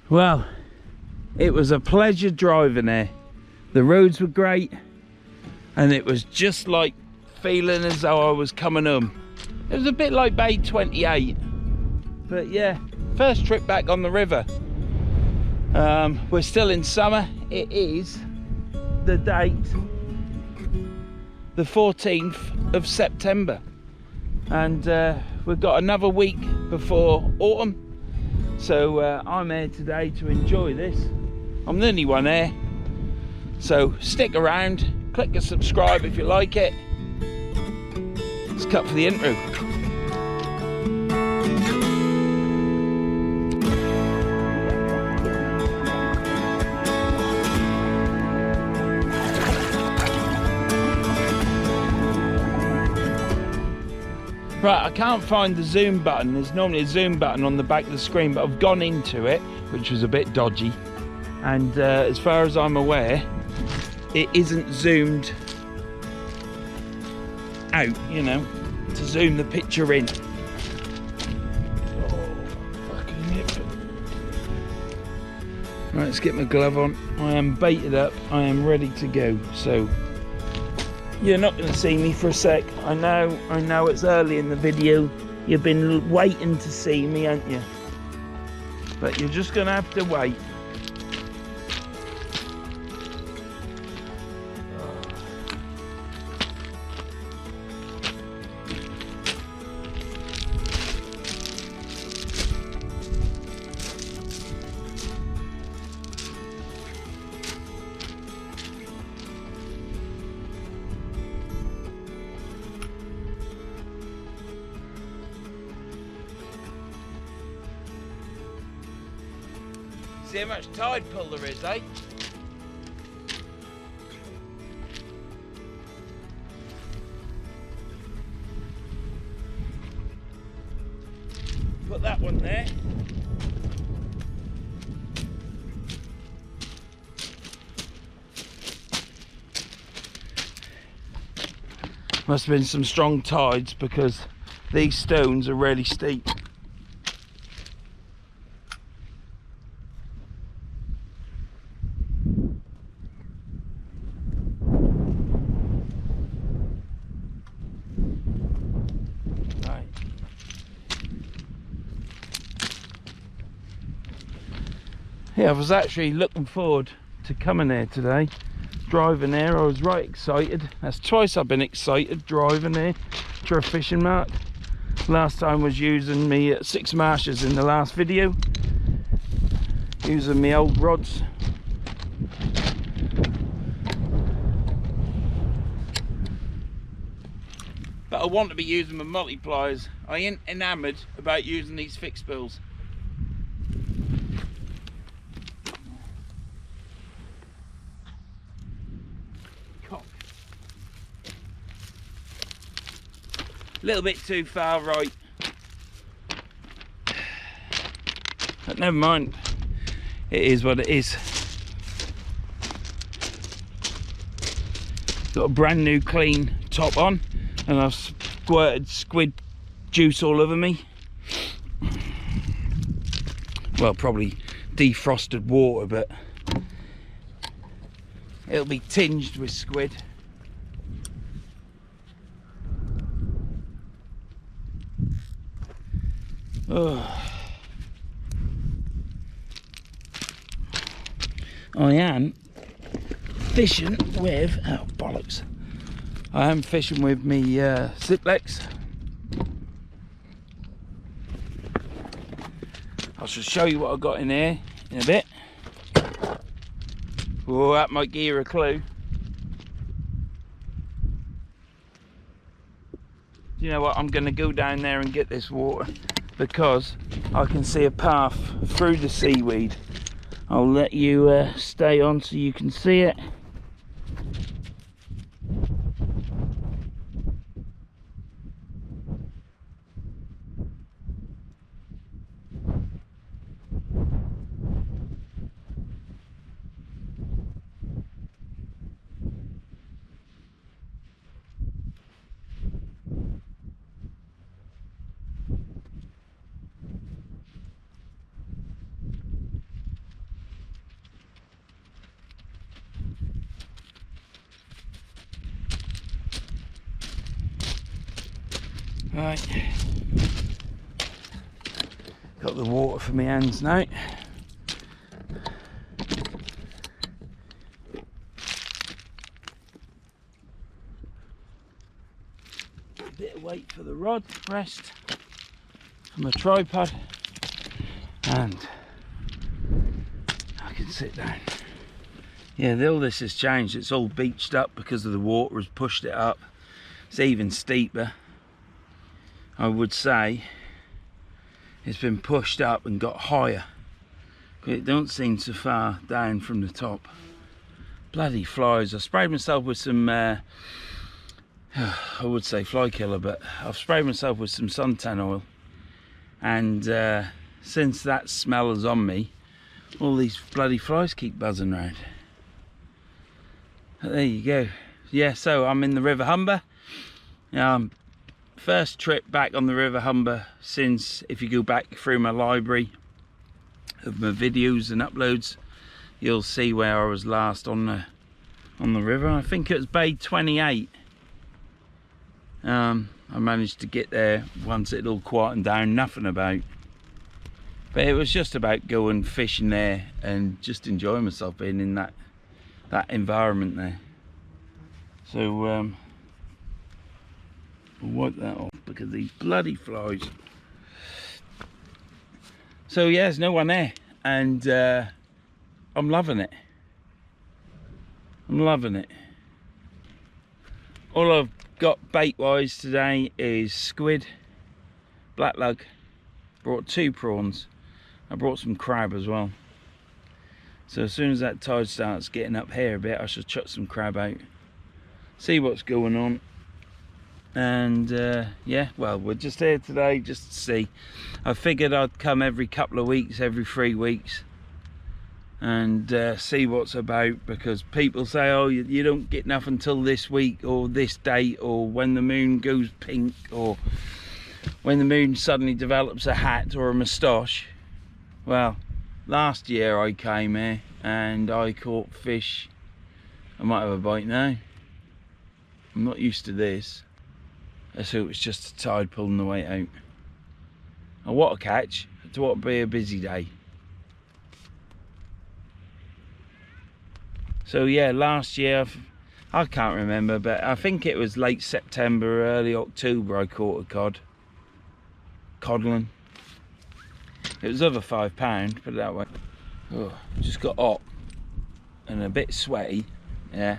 Well, it was a pleasure driving there. The roads were great, and it was just like feeling as though I was coming home. It was a bit like Bay 28, but yeah, first trip back on the river. We're still in summer. It is the date, the 14th of September, and we've got another week before autumn. So I'm here today to enjoy this. I'm the only one here, so stick around, click the subscribe if you like it. Let's cut for the intro. Right, I can't find the zoom button. There's normally a zoom button on the back of the screen, but I've gone into it, which was a bit dodgy. And as far as I'm aware, it isn't zoomed out, you know, to zoom the picture in. Oh, fucking hip. Right, let's get my glove on. I am baited up. I am ready to go. So you're not going to see me for a sec. I know it's early in the video. You've been waiting to see me, haven't you? But you're just going to have to wait. See how much tide pull there is, eh? Put that one there. Must have been some strong tides because these stones are really steep. Yeah, I was actually looking forward to coming here today, driving here. I was right excited. That's twice I've been excited driving here to a fishing mark. Last time was using me at Six Marshes in the last video, using my old rods. But I want to be using my multipliers. I ain't enamoured about using these fixed spools. A little bit too far right, but never mind, it is what it is. Got a brand new clean top on, and I've squirted squid juice all over me. Well, probably defrosted water, but it'll be tinged with squid. Oh. I am fishing with, oh bollocks, I am fishing with me Ziplex. I shall show you what I've got in here in a bit. Oh, that might give you a clue. You know what, I'm going to go down there and get this water, because I can see a path through the seaweed. I'll let you stay on so you can see it. Right. Got the water for my hands now. A bit of weight for the rod, rest from the tripod, and I can sit down. Yeah, all this has changed. It's all beached up because of the water has pushed it up. It's even steeper, I would say. It's been pushed up and got higher. It don't seem so far down from the top. Bloody flies. I sprayed myself with some, I would say fly killer, but I've sprayed myself with some suntan oil. And since that smell is on me, all these bloody flies keep buzzing around. But there you go. Yeah, so I'm in the River Humber. First trip back on the River Humber since, if you go back through my library of my videos and uploads, you'll see where I was last on the river. I think it was Bay 28. I managed to get there once it all quietened down, nothing about. But it was just about going fishing there and just enjoying myself being in that environment there. So we'll wipe that off because these bloody flies. So yeah, there's no one there, and I'm loving it. I'm loving it. All I've got bait wise today is squid, black lug. Brought 2 prawns. I brought some crab as well. So as soon as that tide starts getting up here a bit, I shall chuck some crab out, see what's going on. And yeah, well, we're just here today just to see. I figured I'd come every couple of weeks, every 3 weeks, and see what's about, because people say, oh, you don't get nothing till this week or this date, or when the moon goes pink, or when the moon suddenly develops a hat or a moustache. Well, last year I came here and I caught fish. I might have a bite now. I'm not used to this. So it was just a tide pulling the weight out. And what a catch. It ought to be a busy day. So yeah, last year, I can't remember, but I think it was late September, early October I caught a codlin. It was over £5, put it that way. Oh, just got hot and a bit sweaty, yeah.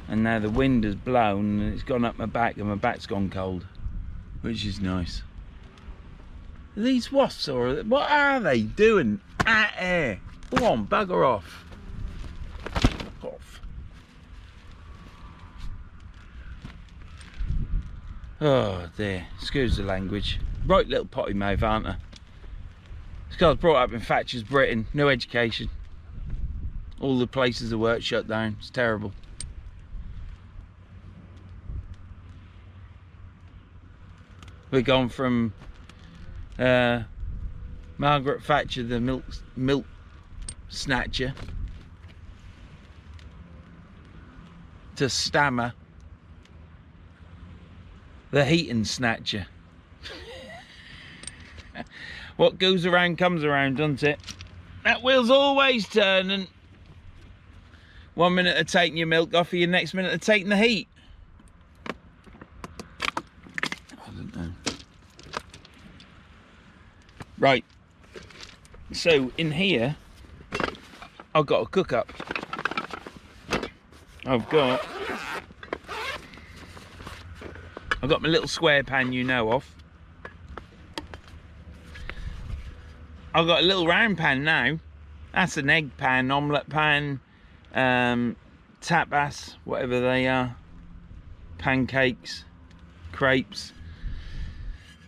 And now the wind has blown and it's gone up my back and my back's gone cold, which is nice. Are these wasps, or what are they doing out here? Go on, bugger off. Fuck off. Oh dear, excuse the language. Right little potty mouth, aren't I? This guy's brought up in Thatcher's Britain, no education. All the places of work shut down, it's terrible. We've gone from Margaret Thatcher, the milk snatcher, to Stammer, the heating snatcher. What goes around comes around, doesn't it? That wheel's always turning. 1 minute of taking your milk off, you next minute of taking the heat. I don't know. Right. So in here, I've got a cook up. I've got my little square pan you know of. I've got a little round pan now. That's an egg pan, omelette pan, tapas, whatever they are, pancakes, crepes.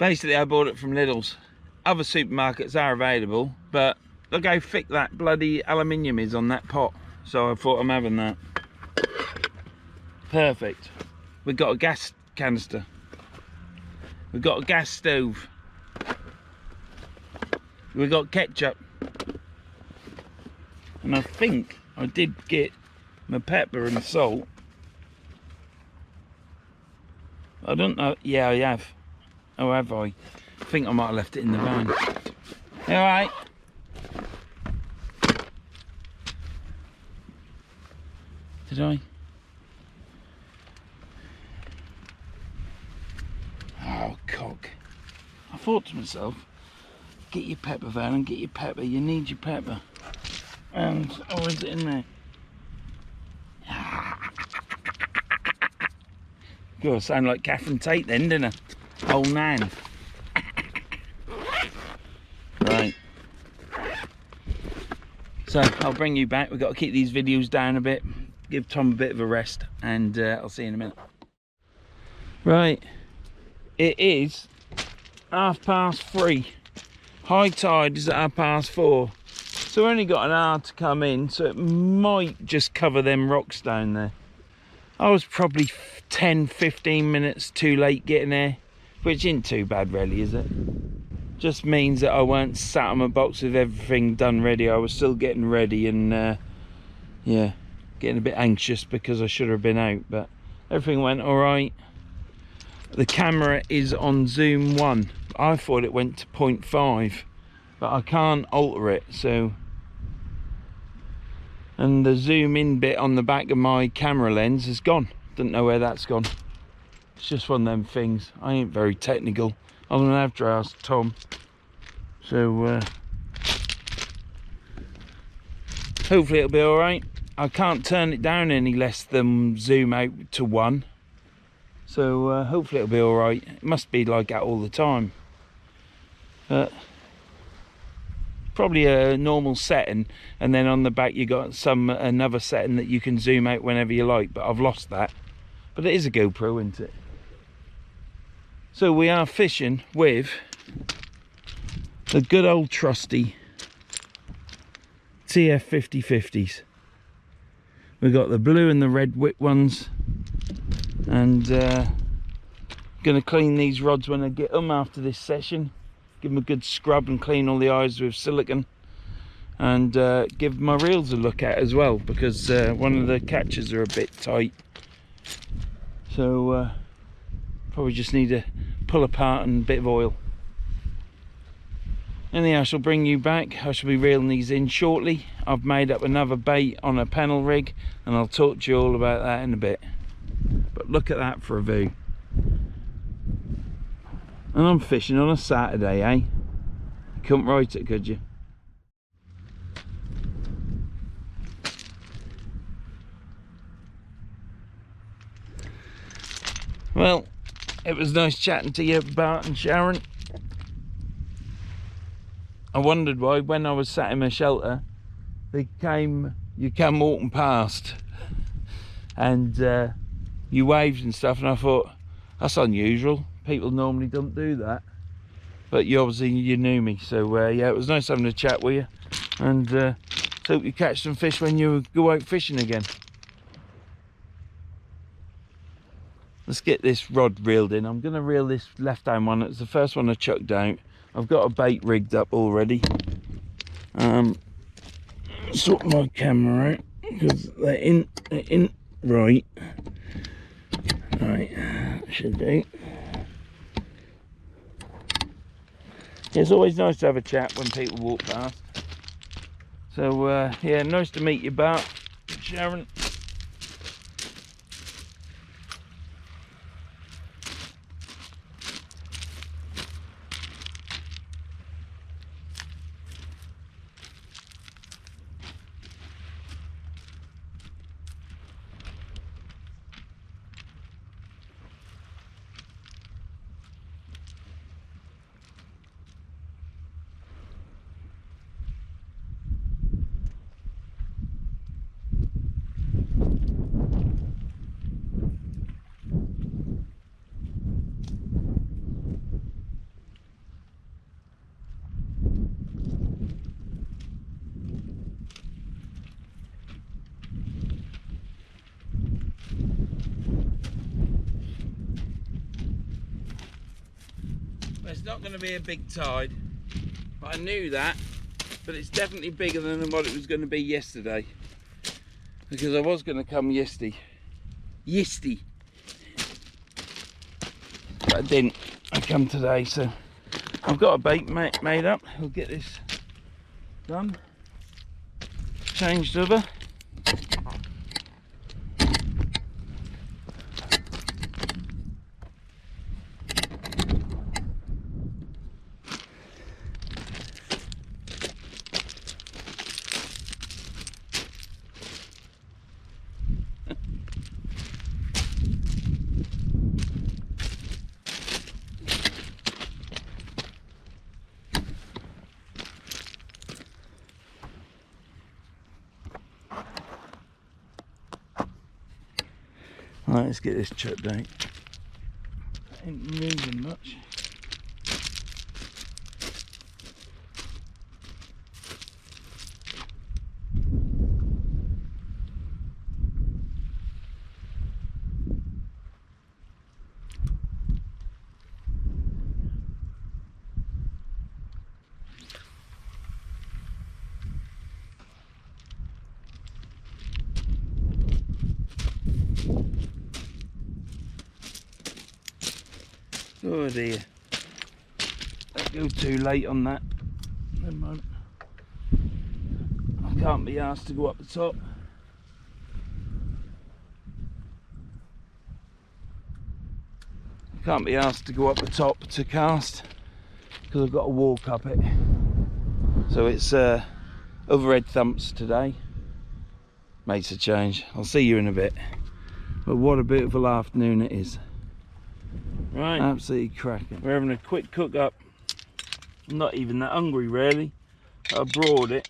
Basically, I bought it from Lidl's. Other supermarkets are available, but look how thick that bloody aluminium is on that pot. So I thought I'm having that. Perfect. We've got a gas canister. We've got a gas stove. We've got ketchup. And I think I did get my pepper and salt. I don't know. Yeah, I have. Oh, have I? I think I might have left it in the van. You alright? Did I? Oh, cock. I thought to myself, get your pepper, Van, and get your pepper. You need your pepper. And, oh, is it in there? God, I sound like Catherine Tate then, didn't I? Old Nan. Right. So, I'll bring you back. We've got to keep these videos down a bit. Give Tom a bit of a rest. And I'll see you in a minute. Right. It is 3:30. High tide is at 4:30. So we've only got an hour to come in. So it might just cover them rocks down there. I was probably 10-15 minutes too late getting there, which isn't too bad really, is it? Just means that I weren't sat on my box with everything done ready. I was still getting ready and yeah, getting a bit anxious because I should have been out, but everything went all right. The camera is on zoom 1. I thought it went to 0.5, but I can't alter it, so. And the zoom in bit on the back of my camera lens is gone. Don't know where that's gone. It's just one of them things. I ain't very technical. I'm gonna have to ask Tom. So hopefully it'll be all right. I can't turn it down any less than zoom out to 1. So hopefully it'll be all right. It must be like that all the time. Probably a normal setting, and then on the back you got another setting that you can zoom out whenever you like, but I've lost that. But it is a GoPro, isn't it? So we are fishing with the good old trusty TF 50/50s. We've got the blue and the red wick ones, and gonna clean these rods when I get them after this session. Give them a good scrub and clean all the eyes with silicone, and give my reels a look at as well, because one of the catches are a bit tight, so probably just need to pull apart and a bit of oil. Anyhow, I shall bring you back. I shall be reeling these in shortly. I've made up another bait on a pennel rig, and I'll talk to you all about that in a bit. But look at that for a view. And I'm fishing on a Saturday, eh? You couldn't write it, could you? Well, it was nice chatting to you, Bart and Sharon. I wondered why, when I was sat in my shelter, you came walking past, and you waved and stuff, and I thought, that's unusual. People normally don't do that, but you knew me, so yeah, it was nice having a chat with you, and hope you catch some fish when you go out fishing again. Let's get this rod reeled in. I'm going to reel this left hand one. It's the first one I chucked out. I've got a bait rigged up already. Sort my camera out because they're in right. Right, should do. It's always nice to have a chat when people walk past. So yeah, nice to meet you, Bart, Sharon. It's not going to be a big tide, but I knew that, but it's definitely bigger than what it was going to be yesterday, because I was going to come yesterday, but I didn't. I come today, so I've got a bait made up. We'll get this done, changed over. Right, let's get this chipped out. Ain't moving much. Oh dear. Don't go too late on that. Never mind. I can't be asked to go up the top. I can't be asked to go up the top to cast because I've got to walk up it. So it's overhead thumps today. Makes a change. I'll see you in a bit. But what a beautiful afternoon it is. Right, absolutely cracking. We're having a quick cook up. I'm not even that hungry really. I brought it.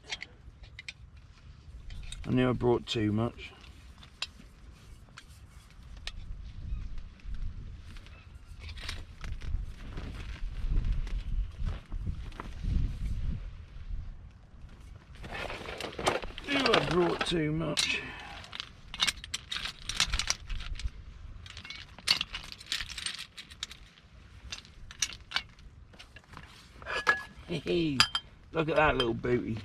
I knew I brought too much. Knew I brought too much. Hey, look at that little booty.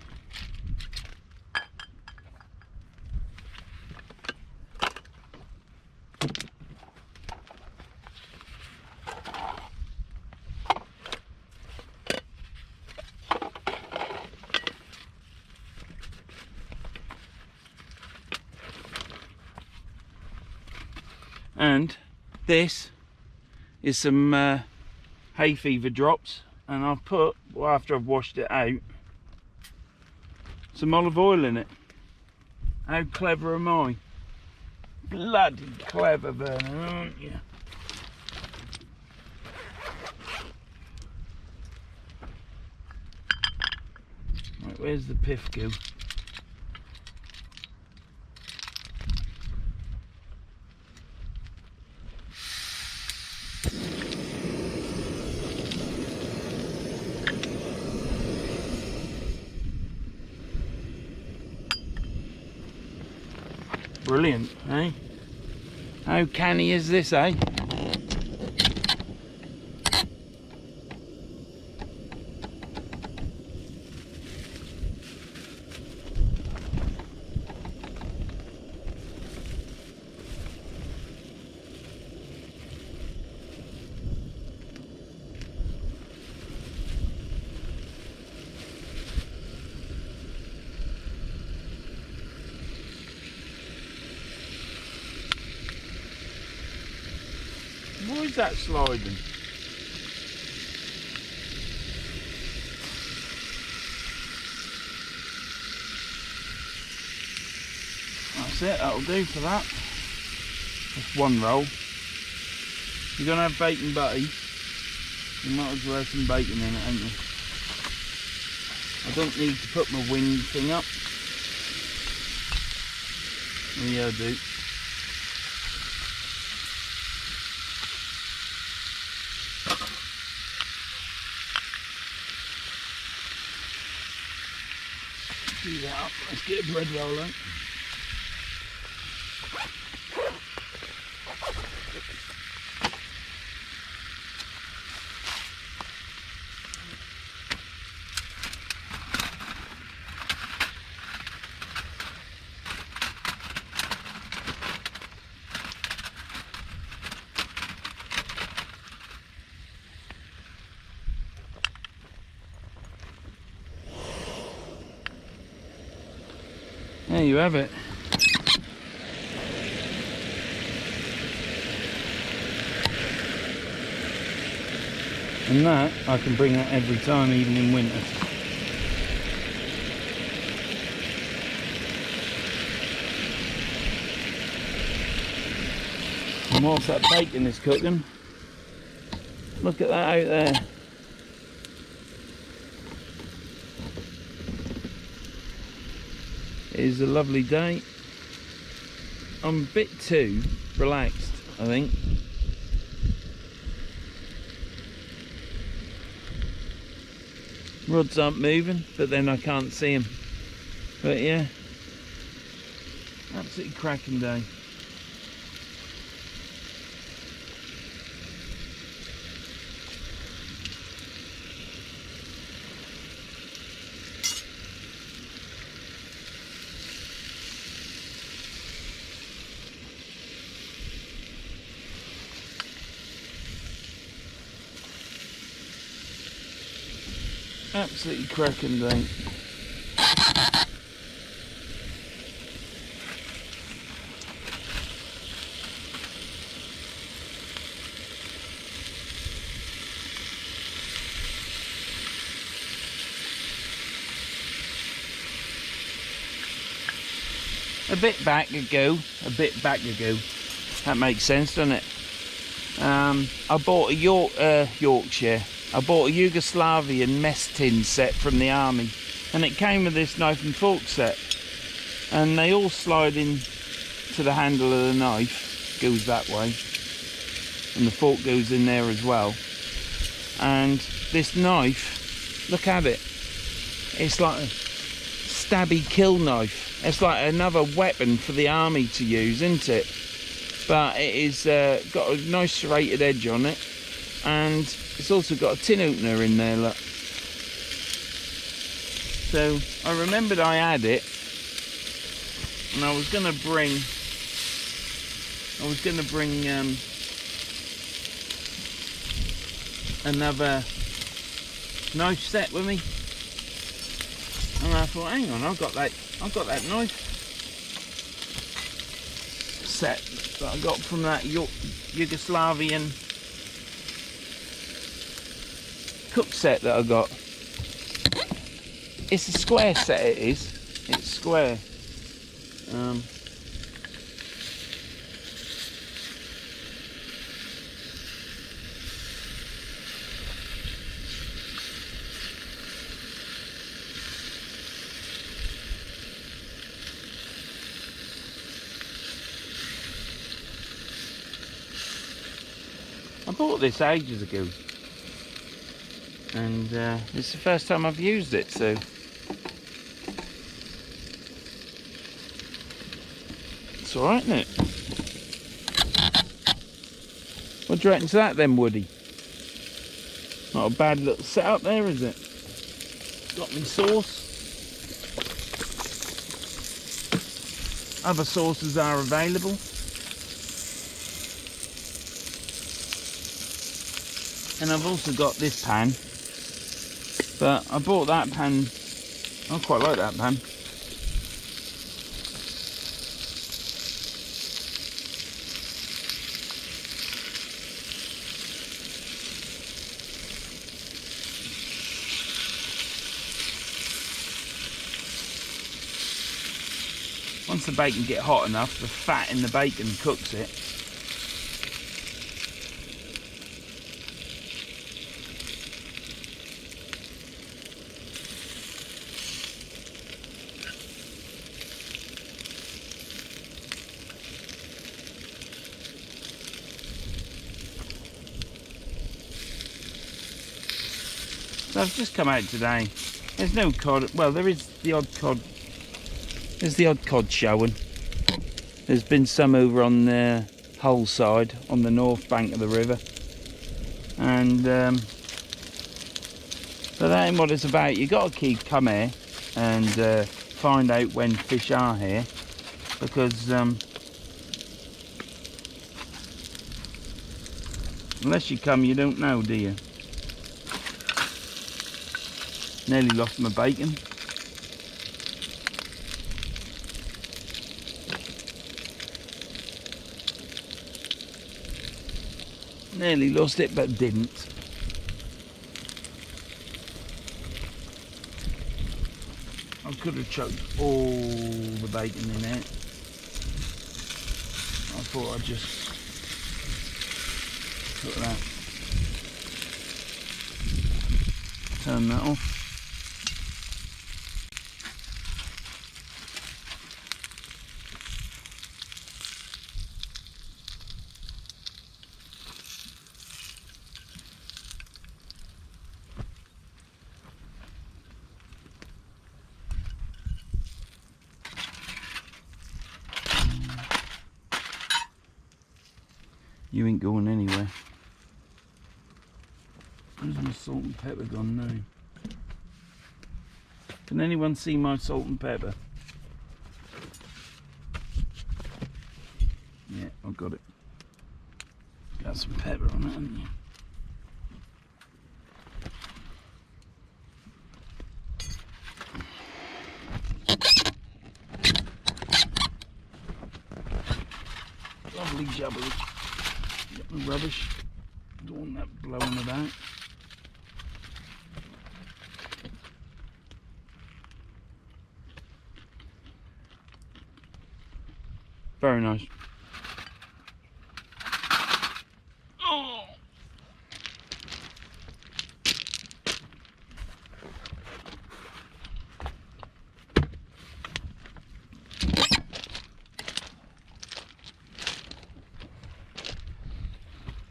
And this is some hay fever drops. And I've put, well, after I've washed it out, some olive oil in it. How clever am I? Bloody clever, Vernon, aren't you? Right, where's the piff go? Brilliant, eh? How canny is this, eh? Why is that sliding? That's it, that'll do for that. That's one roll. If you're gonna have bacon butty, you might as well have some bacon in it, ain't you? I don't need to put my wing thing up. Oh, yeah, I do. Do that up. Let's get a bread roll out. There you have it. And that, I can bring that every time, even in winter. And whilst that bacon is cooking, look at that out there. It is a lovely day. I'm a bit too relaxed, I think. Rods aren't moving, but then I can't see them. But yeah, absolutely cracking day. Absolutely cracking day. A bit back ago, that makes sense, doesn't it? I bought a Yorkshire. I bought a Yugoslavian mess tin set from the army, and it came with this knife and fork set, and they all slide in to the handle of the knife, goes that way, and the fork goes in there as well. And this knife, look at it, it's like a stabby kill knife. It's like another weapon for the army to use, isn't it? But it is got a nice serrated edge on it, and it's also got a tin opener in there, look. So I remembered I had it, and I was gonna bring another knife set with me, and I thought, hang on, I've got that knife set that I got from that Yugoslavian cook set that I got. It's a square set, it is. It's square. I bought this ages ago, and it's the first time I've used it, so it's alright, isn't it? What do you reckon to that then, Woody? Not a bad little setup there, is it? Got me sauce. Other sauces are available. And I've also got this pan, but I bought that pan. I quite like that pan. Once the bacon gets hot enough, the fat in the bacon cooks it. So I've just come out today. There's no cod. Well, there is the odd cod. There's the odd cod showing. There's been some over on the Hull side, on the north bank of the river. And so that ain't what it's about. You got to come here and find out when fish are here, because unless you come, you don't know, do you? Nearly lost my bacon. Nearly lost it, but didn't. I could have chucked all the bacon in it. I thought I'd just put that. Turn that off. You ain't going anywhere. Where's my salt and pepper gone now? Can anyone see my salt and pepper? Yeah, I've got it. Got some pepper on it, haven't you? Lovely jubbly. Got the rubbish. Don't want that blowing about. Very nice. Oh.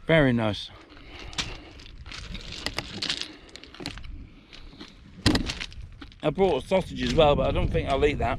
Very nice. I brought a sausage as well, but I don't think I'll eat that.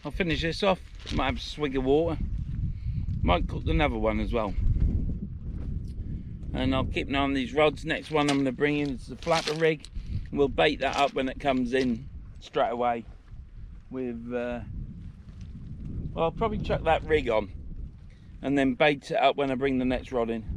I'll finish this off. Might have a swig of water. Might cook another one as well. And I'll keep an eye on these rods. Next one I'm going to bring in is the flapper rig. We'll bait that up when it comes in straight away. With, well, I'll probably chuck that rig on and then bait it up when I bring the next rod in.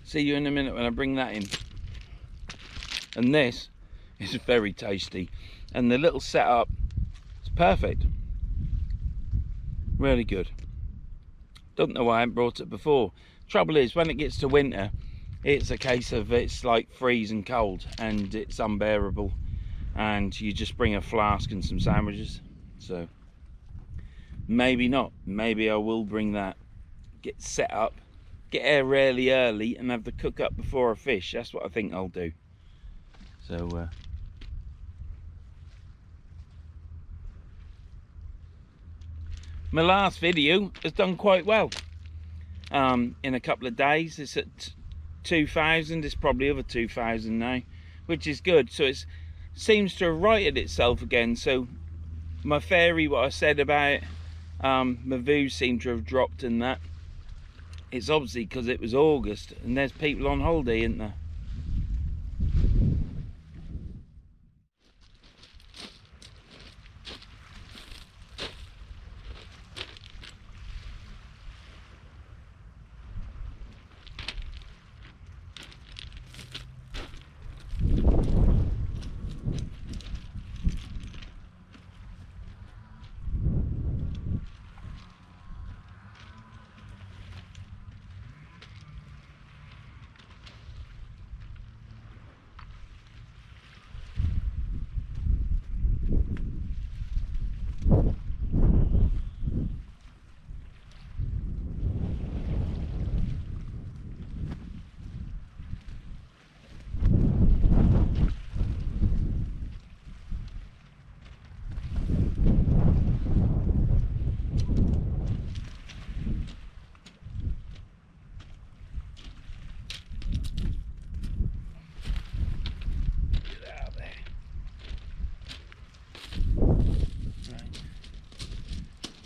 See you in a minute when I bring that in. And this is very tasty. And the little setup is perfect. Really good. Don't know why I haven't brought it before. Trouble is, when it gets to winter, it's a case of it's like freezing cold and it's unbearable. And you just bring a flask and some sandwiches. So maybe not. Maybe I will bring that. Get set up. Get here really early and have the cook up before I fish. That's what I think I'll do. So my last video has done quite well. In a couple of days, it's at 2,000. It's probably over 2,000 now, which is good. So it seems to have righted itself again. So my theory, what I said about my views seem to have dropped in that. It's obviously because it was August and there's people on holiday, isn't there?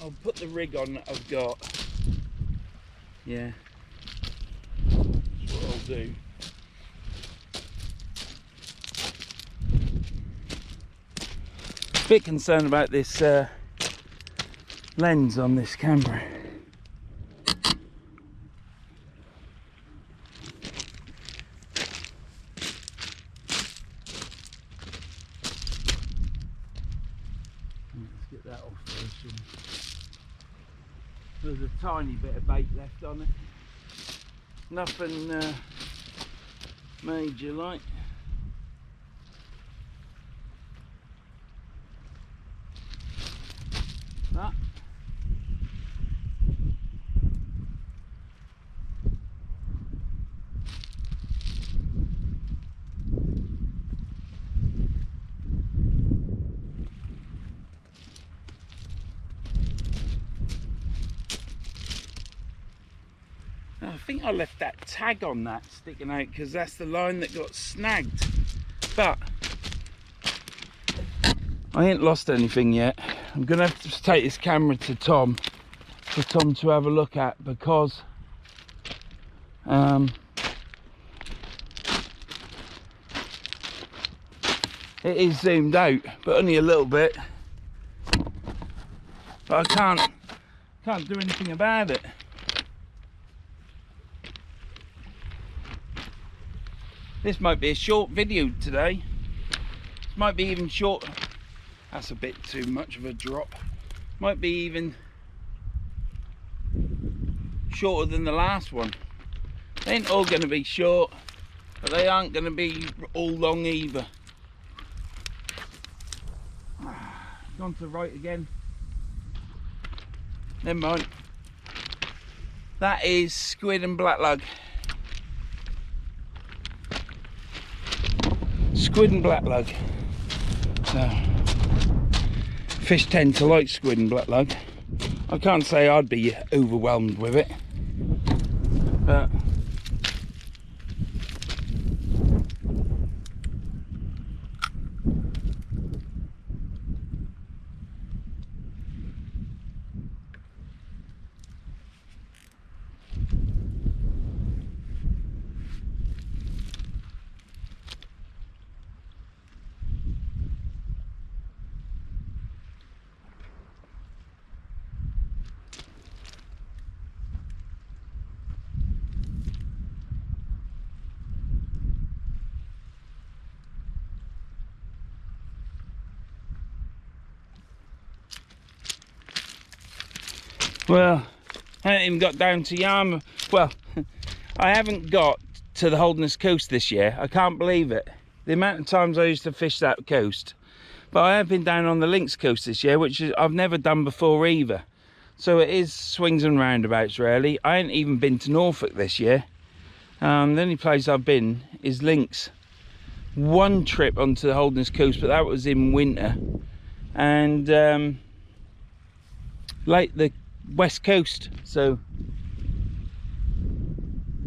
I'll put the rig on that I've got. Yeah, that's what I'll do. Bit concerned about this lens on this camera. Let's get that off first. There's a tiny bit of bait left on it. Nothing major like. That. I think I left that tag on that sticking out because that's the line that got snagged, but I ain't lost anything yet. I'm gonna have to take this camera to Tom for Tom to have a look at, because it is zoomed out, but only a little bit, but I can't do anything about it. This might be a short video today. This might be even short. That's a bit too much of a drop. Might be even shorter than the last one. They ain't all going to be short, but they aren't going to be all long either. Gone to the right again. Never mind. That is squid and blacklug. Squid and blacklug. So, fish tend to like squid and blacklug. I can't say I'd be overwhelmed with it, but well, I haven't even got down to Humber. Well, I haven't got to the Holderness coast this year. I can't believe it. The amount of times I used to fish that coast. But I have been down on the Links coast this year, which I've never done before either. So it is swings and roundabouts really. I ain't even been to Norfolk this year. The only place I've been is Links. One trip onto the Holderness coast, but that was in winter. And like the West Coast. So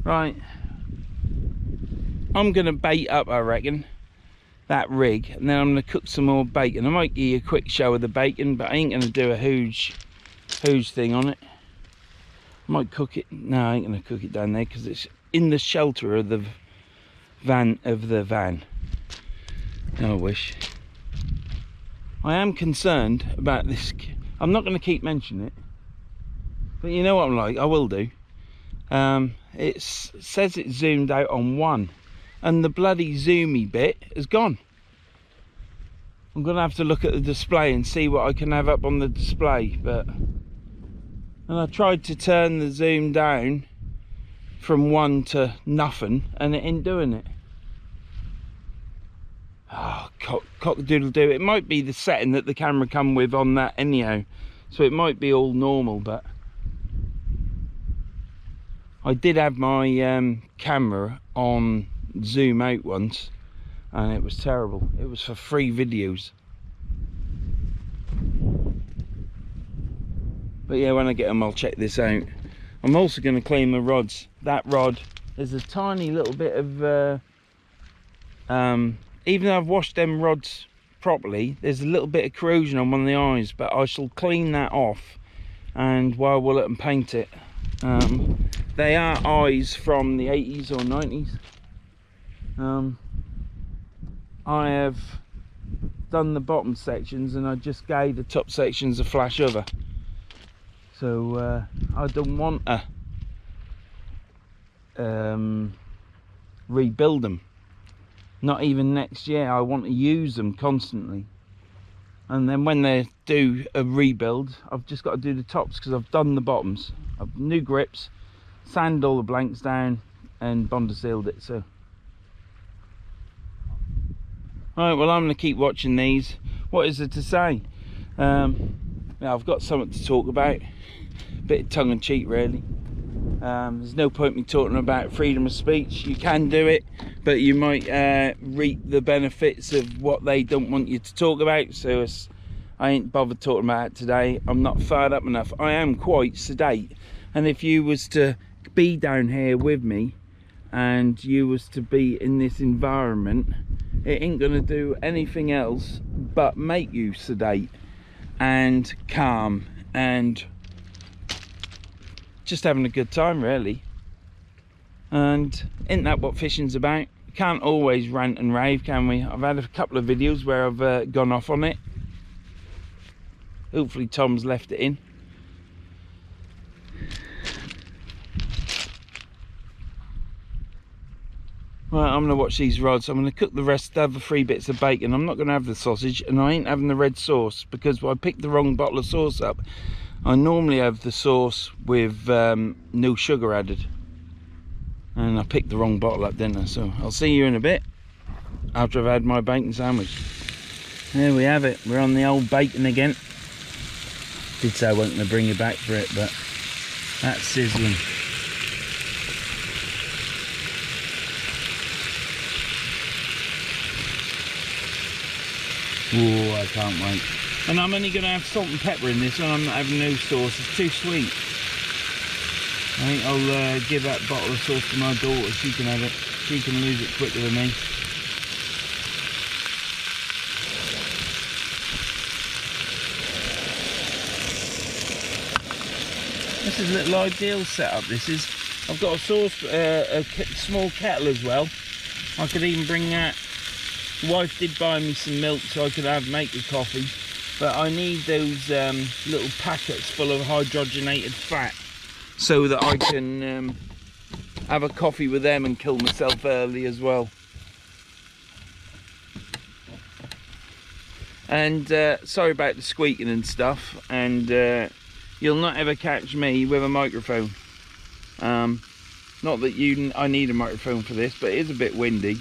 right, I'm gonna bait up, I reckon, that rig, and then I'm gonna cook some more bacon. I might give you a quick show of the bacon, but I ain't gonna do a huge thing on it. I might cook it. No, I ain't gonna cook it down there because it's in the shelter of the van. I wish. I am concerned about this. I'm not gonna keep mentioning it, but you know what I'm like, I will do. It says it's zoomed out on 1, and the bloody zoomy bit is gone. I'm gonna have to look at the display and see what I can have up on the display. And I tried to turn the zoom down from 1 to nothing, and it ain't doing it. Oh, cock-a-doodle-doo. It might be the setting that the camera come with on that anyhow, so it might be all normal, but I did have my camera on zoom out once, and it was terrible. It was for free videos. But yeah, when I get them, I'll check this out. I'm also going to clean the rods. That rod, there's a tiny little bit of even though I've washed them rods properly, there's a little bit of corrosion on one of the eyes, but I shall clean that off and wire wool it and paint it. They are eyes from the 80s or 90s. I have done the bottom sections and I just gave the top sections a flash over. So I don't want to rebuild them. Not even next year. I want to use them constantly. And then when they do a rebuild, I've just got to do the tops because I've done the bottoms. I've new grips, sanded all the blanks down and Bonder sealed it. So right, well, I'm going to keep watching these. What is there to say? Now I've got something to talk about. Bit of tongue-in-cheek, really. There's no point me talking about freedom of speech. You can do it, but you might reap the benefits of what they don't want you to talk about. So I ain't bothered talking about it today. I'm not fired up enough. I am quite sedate, and if you was to be down here with me and you was to be in this environment, it ain't gonna do anything else but make you sedate and calm and just having a good time, really. And isn't that what fishing's about? We can't always rant and rave, can we? I've had a couple of videos where I've gone off on it. Hopefully Tom's left it in. Right, I'm gonna watch these rods. I'm gonna cook the rest of the 3 bits of bacon. I'm not gonna have the sausage, and I ain't having the red sauce because I picked the wrong bottle of sauce up. I normally have the sauce with no sugar added, and I picked the wrong bottle up, didn't I? So I'll see you in a bit after I've had my bacon sandwich. There we have it. We're on the old bacon again. Did say I wasn't going to bring you back for it, but that's sizzling. Oh, I can't wait. And I'm only going to have salt and pepper in this one. I'm not having no sauce. It's too sweet. I think I'll give that bottle of sauce to my daughter. She can have it. She can lose it quicker than me. This is a little ideal setup. This is. I've got a sauce, a small kettle as well. I could even bring that. The wife did buy me some milk so I could make the coffee. But I need those little packets full of hydrogenated fat so that I can have a coffee with them and kill myself early as well. And sorry about the squeaking and stuff, and you'll not ever catch me with a microphone. Not that I need a microphone for this, but it is a bit windy.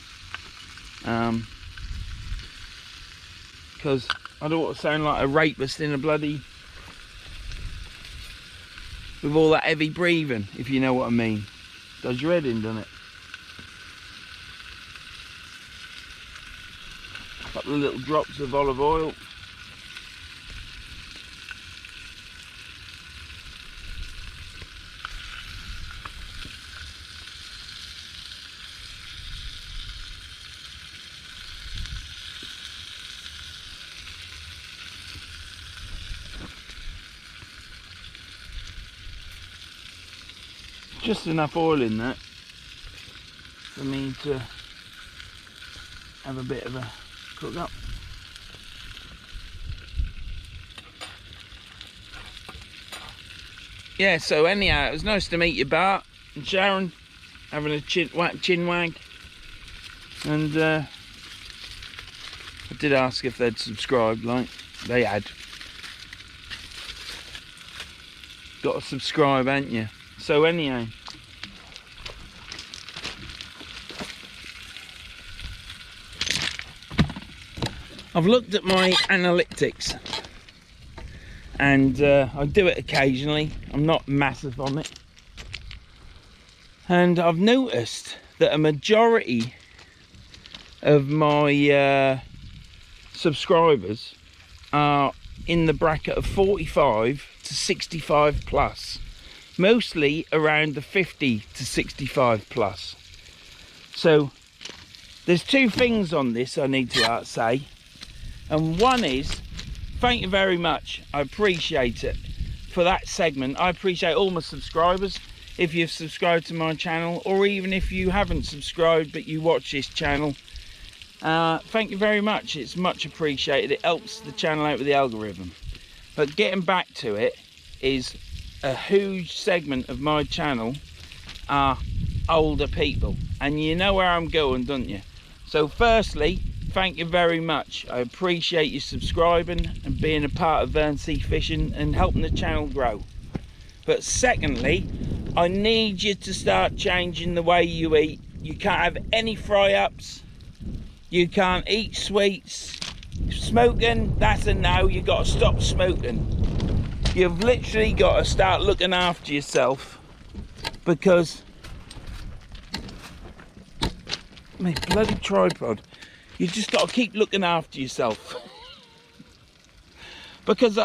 Because I don't want to sound like a rapist in a bloody... with all that heavy breathing, if you know what I mean. Does your head in, doesn't it? A couple of little drops of olive oil. Just enough oil in that for me to have a bit of a cook up. Yeah, so anyhow, it was nice to meet you, Bart and Sharon, having a chin wag. And I did ask if they'd subscribed, like they had. Got to subscribe, ain't you? So anyhow, I've looked at my analytics, and I do it occasionally. I'm not massive on it, and I've noticed that a majority of my subscribers are in the bracket of 45 to 65 plus. Mostly around the 50 to 65 plus. So there's 2 things on this I need to say, and one is thank you very much, I appreciate it for that segment. I appreciate all my subscribers. If you've subscribed to my channel, or even if you haven't subscribed but you watch this channel, thank you very much. It's much appreciated. It helps the channel out with the algorithm. But getting back to it, is a huge segment of my channel are older people, and you know where I'm going, don't you? So firstly, thank you very much. I appreciate you subscribing and being a part of Verns Sea Fishing and helping the channel grow. But secondly, I need you to start changing the way you eat. You can't have any fry-ups. You can't eat sweets. Smoking, that's a no. You've got to stop smoking. You've literally got to start looking after yourself, because my bloody tripod, you just got to keep looking after yourself. Because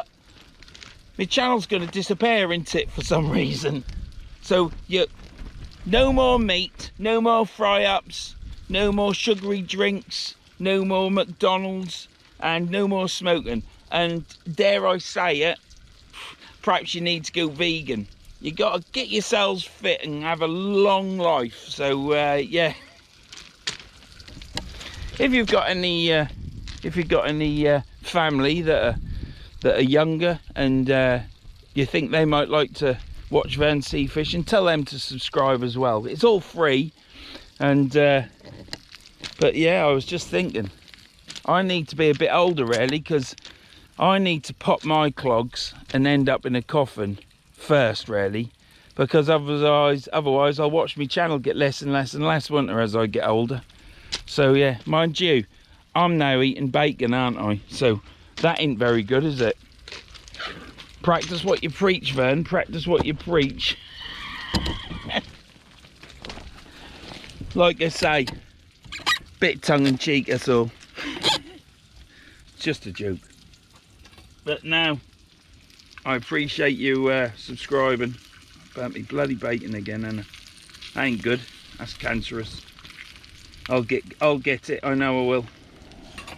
my channel's going to disappear, isn't it, for some reason? So no more meat, no more fry-ups, no more sugary drinks, no more McDonald's, and no more smoking. And dare I say it, perhaps you need to go vegan. You got to get yourselves fit and have a long life. So yeah, if you've got any family that are younger and you think they might like to watch Verns Sea Fishing, tell them to subscribe as well. It's all free. And but yeah, I was just thinking, I need to be a bit older really, because I need to pop my clogs and end up in a coffin first really, because otherwise I'll watch my channel get less and less and less, won't there, as I get older. So yeah, mind you, I'm now eating bacon, aren't I? So that ain't very good, is it? Practice what you preach, Vern. Practice what you preach. Like I say, bit tongue-in-cheek, that's all. Just a joke. But now, I appreciate you subscribing. About me bloody bacon again, and that ain't good. That's cancerous. I'll get it. I know I will.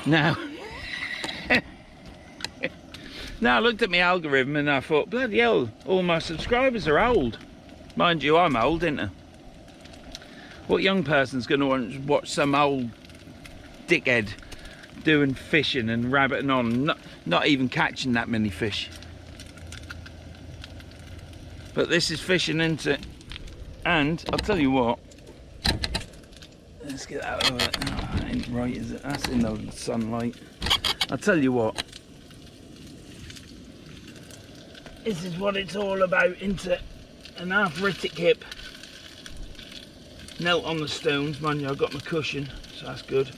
Now, now I looked at my algorithm and I thought, bloody hell, all my subscribers are old. Mind you, I'm old, ain't I? What young person's going to want to watch some old dickhead doing fishing and rabbiting on, not even catching that many fish? But this is fishing, isn't it? And I'll tell you what, let's get that over it. Oh, that ain't right, is it? That's in the sunlight. I'll tell you what, this is what it's all about, isn't it? An arthritic hip. Knelt on the stones, mind you, I've got my cushion, so that's good.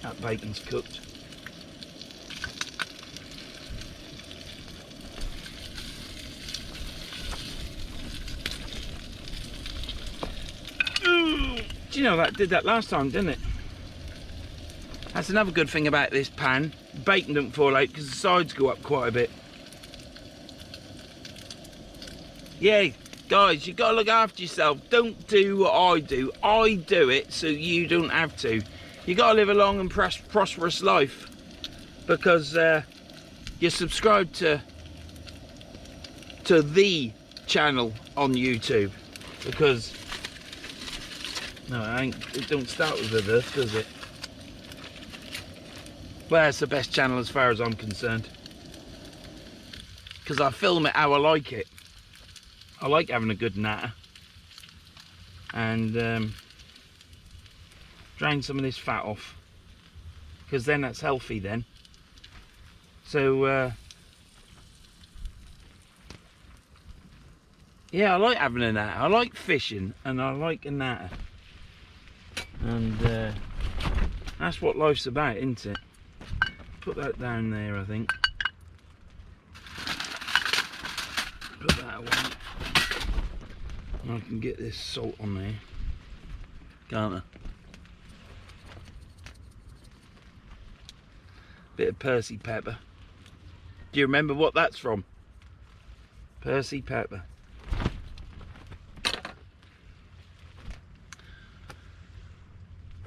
That bacon's cooked. Do you know that did that last time, didn't it? That's another good thing about this pan. Bacon don't fall out because the sides go up quite a bit. Yeah, guys, you gotta look after yourself. Don't do what I do. I do it so you don't have to. You gotta live a long and prosperous life, because you're subscribed to the channel on YouTube. Because no, it don't start with the birth, does it? Well, it's the best channel as far as I'm concerned, because I film it how I like it. I like having a good natter, and drain some of this fat off, because then that's healthy then. So yeah, I like having a natter. I like fishing and I like a natter, and that's what life's about, isn't it? Put that down there, I think. Put that away. I can get this salt on there, can't I? Bit of Percy pepper. Do you remember what that's from? Percy pepper.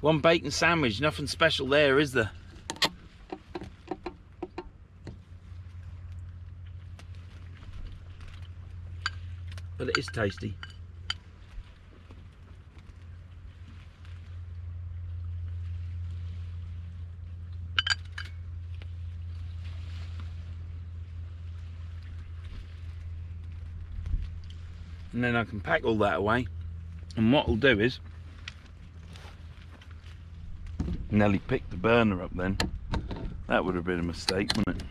One bacon sandwich, nothing special there, is there? but it is tasty. And then I can pack all that away, and what I'll do is Nelly picked the burner up then. That would have been a mistake, wouldn't it?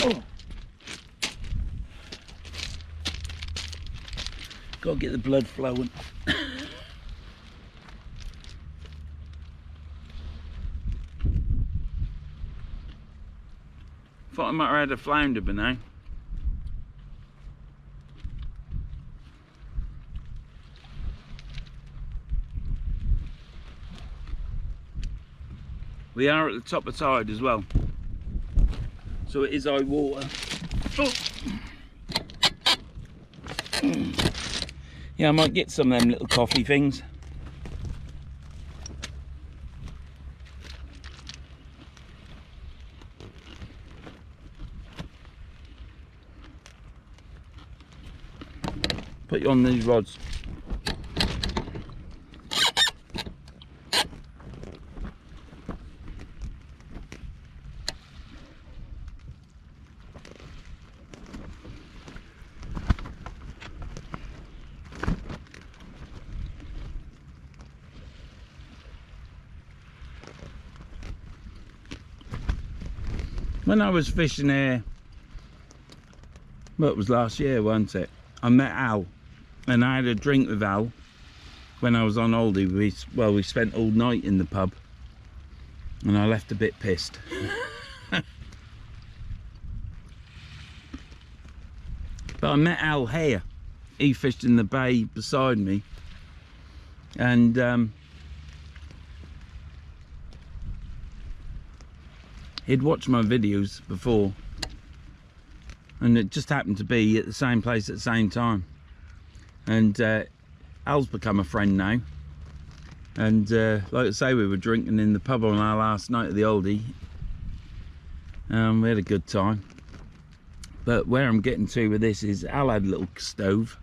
Oh. Gotta get the blood flowing. Thought I might have had a flounder by now. We are at the top of tide as well, so it is high water. Oh. Yeah, I might get some of them little coffee things. Put you on these rods. When I was fishing here, well, it was last year, wasn't it? I met Al, and I had a drink with Al when I was on holiday. We spent all night in the pub, and I left a bit pissed. But I met Al here. He fished in the bay beside me, and he'd watched my videos before, and it just happened to be at the same place at the same time. And Al's become a friend now, and like I say, we were drinking in the pub on our last night of the oldie. We had a good time. But where I'm getting to with this is Al had a little stove,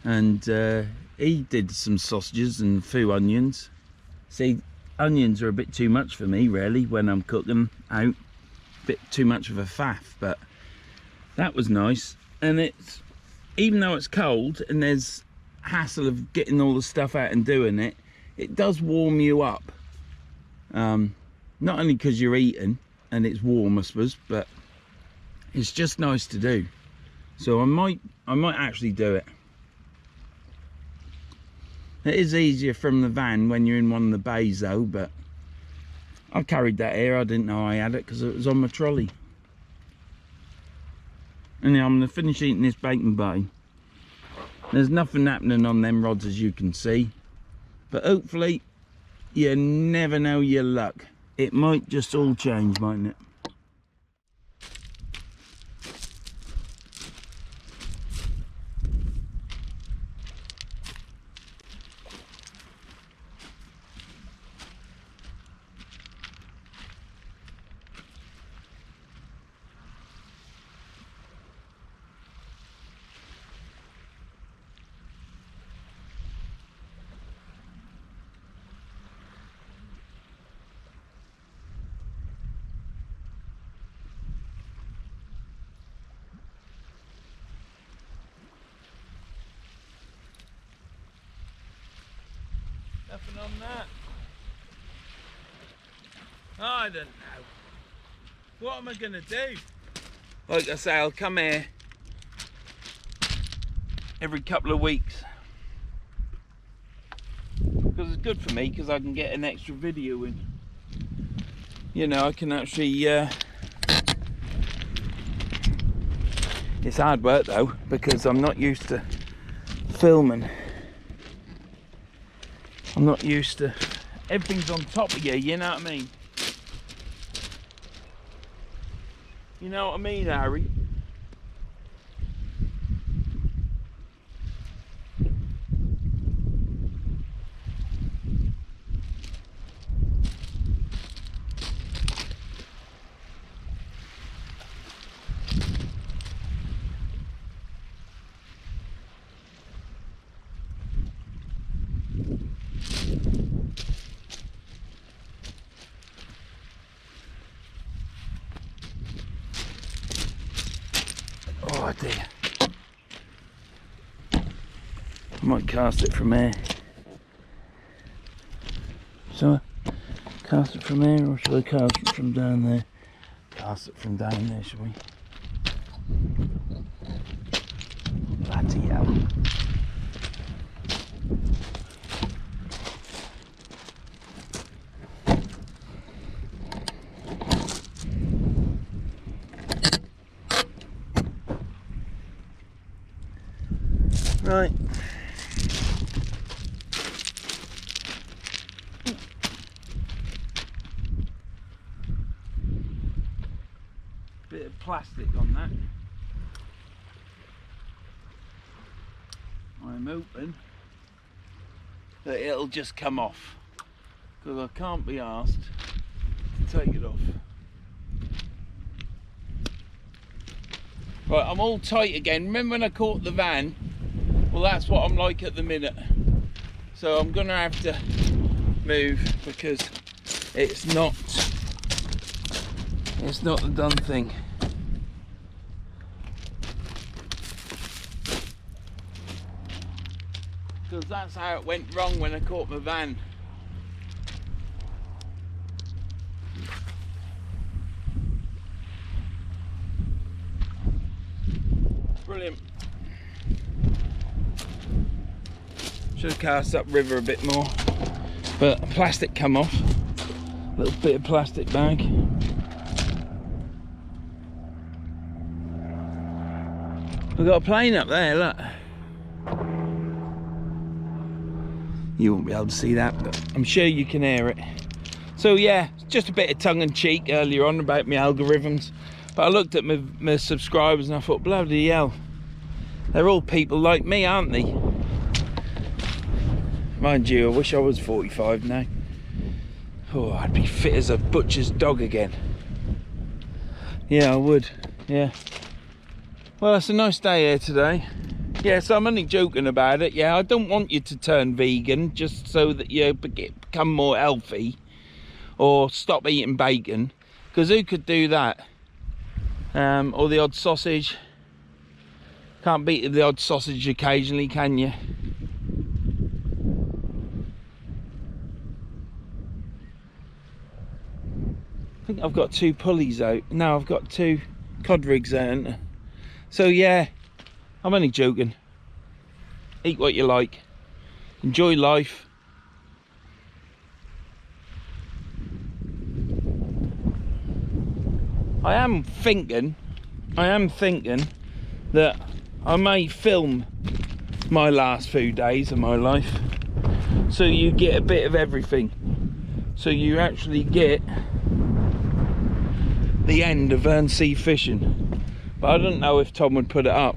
and he did some sausages and a few onions. See, onions are a bit too much for me really when I'm cooking out, a bit too much of a faff, but that was nice. And it's, even though it's cold and there's hassle of getting all the stuff out and doing it, it does warm you up, not only because you're eating and it's warm I suppose, but it's just nice to do. So I might actually do it. It is easier from the van when you're in one of the bays though, but I carried that here. I didn't know I had it because it was on my trolley. Anyhow, I'm going to finish eating this bacon butty. There's nothing happening on them rods as you can see, but hopefully you never know your luck. It might just all change, mightn't it? Nothing on that. I don't know. What am I going to do? Like I say, I'll come here every couple of weeks, because it's good for me, because I can get an extra video in. You know, I can actually it's hard work though, because I'm not used to filming. I'm not used to, everything's on top of you, you know what I mean? You know what I mean, Harry? Oh dear. I might cast it from here. So cast it from here, or shall I cast it from down there? Cast it from down there, shall we? Bloody hell. Right. Bit of plastic on that. I'm hoping that it'll just come off, because I can't be asked to take it off. Right, I'm all tight again. Remember when I caught the van? Well, that's what I'm like at the minute. So I'm gonna have to move, because it's not the done thing. Because that's how it went wrong when I caught my van. Brilliant. Should have cast up river a bit more, but plastic come off. A little bit of plastic bag. We've got a plane up there, look. You won't be able to see that, but I'm sure you can hear it. So yeah, just a bit of tongue-in-cheek earlier on about my algorithms, but I looked at my subscribers and I thought, bloody hell, they're all people like me, aren't they? Mind you, I wish I was 45 now. Oh, I'd be fit as a butcher's dog again. Yeah, I would, yeah. Well, it's a nice day here today. Yeah, so I'm only joking about it. Yeah, I don't want you to turn vegan just so that you become more healthy, or stop eating bacon, because who could do that? Or the odd sausage. Can't beat the odd sausage occasionally, can you? I think I've got 2 pulleys out. No, I've got 2 cod rigs out. So yeah, I'm only joking. Eat what you like. Enjoy life. I am thinking that I may film my last few days of my life, so you get a bit of everything. So you actually get the end of Verns sea fishing. But I don't know if Tom would put it up.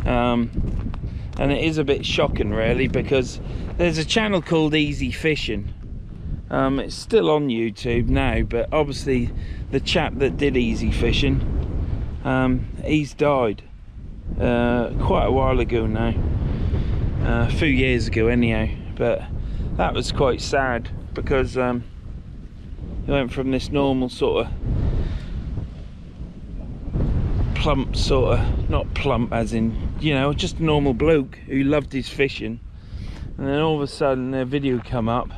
And it is a bit shocking really, because there's a channel called Easy Fishing. It's still on YouTube now, but obviously the chap that did Easy Fishing, he's died quite a while ago now, a few years ago anyhow. But that was quite sad, because he went from this normal sort of plump sort of, not plump as in, you know, just a normal bloke who loved his fishing, and then all of a sudden a video come up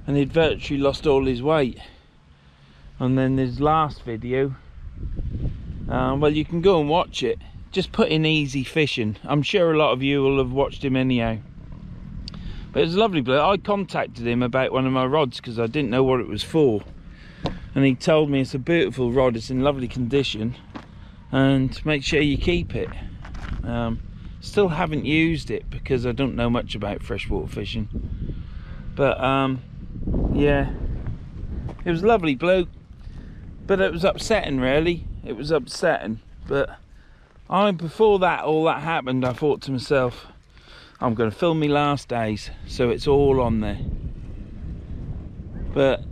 and he'd virtually lost all his weight. And then his last video, well, you can go and watch it, just put in Easy Fishing. I'm sure a lot of you will have watched him anyhow. But it was a lovely bloke. I contacted him about one of my rods because I didn't know what it was for, and he told me it's a beautiful rod, it's in lovely condition, and make sure you keep it. Still haven't used it because I don't know much about freshwater fishing, but yeah, it was a lovely bloke, but it was upsetting really. It was upsetting. But before that, all that happened, I thought to myself, I'm going to film my last days, so it's all on there. But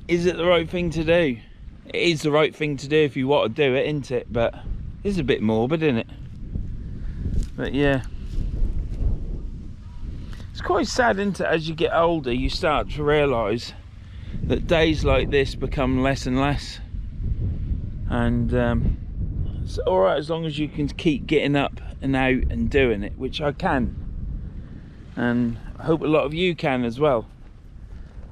is it the right thing to do? It is the right thing to do if you want to do it, isn't it? But it's a bit morbid, isn't it? But yeah, it's quite sad, isn't it? As you get older, you start to realise that days like this become less and less, and it's all right as long as you can keep getting up and out and doing it, which I can, and I hope a lot of you can as well.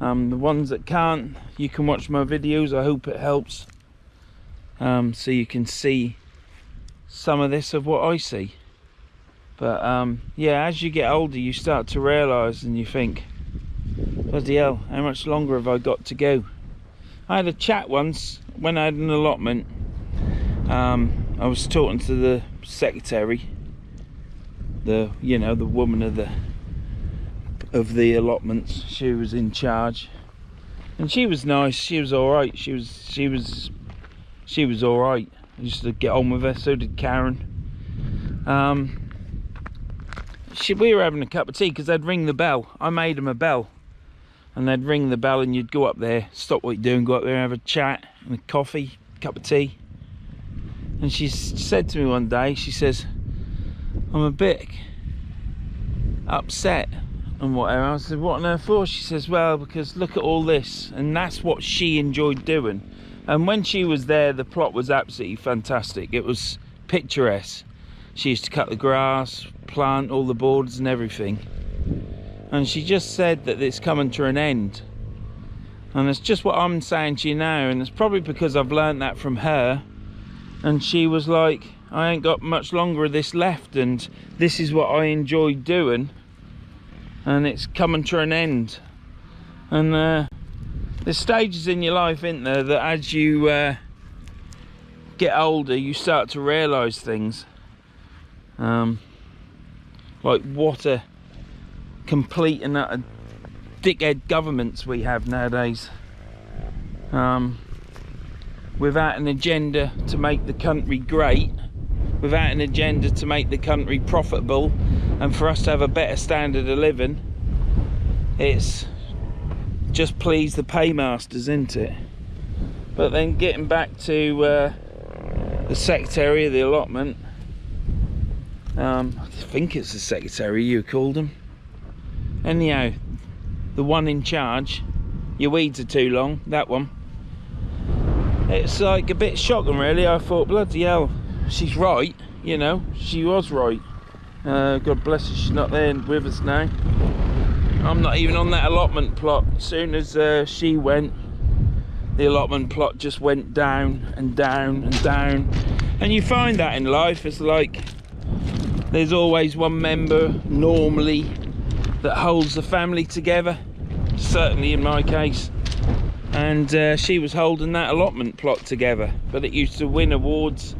The ones that can't, you can watch my videos. I hope it helps, so you can see some of this of what I see. But yeah, as you get older you start to realise and you think, bloody hell, how much longer have I got to go? I had a chat once when I had an allotment. I was talking to the secretary, the woman of the allotments. She was in charge, and she was nice. She was all right. She was all right. I used to get on with her. So did Karen. We were having a cup of tea because they'd ring the bell. I made them a bell, and they'd ring the bell, and you'd go up there, stop what you're doing, go up there and have a chat and a coffee, cup of tea. And she said to me one day, she says, I'm a bit upset and whatever. I said, what on earth for? She says, well, because look at all this. And that's what she enjoyed doing. And when she was there, the plot was absolutely fantastic. It was picturesque. She used to cut the grass, plant all the borders and everything. And she just said that it's coming to an end. And it's just what I'm saying to you now. And it's probably because I've learned that from her. And she was like, I ain't got much longer of this left, and this is what I enjoyed doing, and it's coming to an end. And there's stages in your life, isn't there, that as you get older you start to realise things, like what a complete and utter dickhead governments we have nowadays, without an agenda to make the country great, without an agenda to make the country profitable and for us to have a better standard of living. It's just please the paymasters, isn't it? But then getting back to the secretary of the allotment, I think it's the secretary you called him. Anyhow, the one in charge, your weeds are too long, that one. It's like a bit shocking really. I thought, bloody hell, she's right, you know, she was right. God bless her, she's not there with us now. I'm not even on that allotment plot. As soon as she went, the allotment plot just went down and down and down. And you find that in life, it's like there's always one member normally that holds the family together, certainly in my case. And she was holding that allotment plot together, but it used to win awards.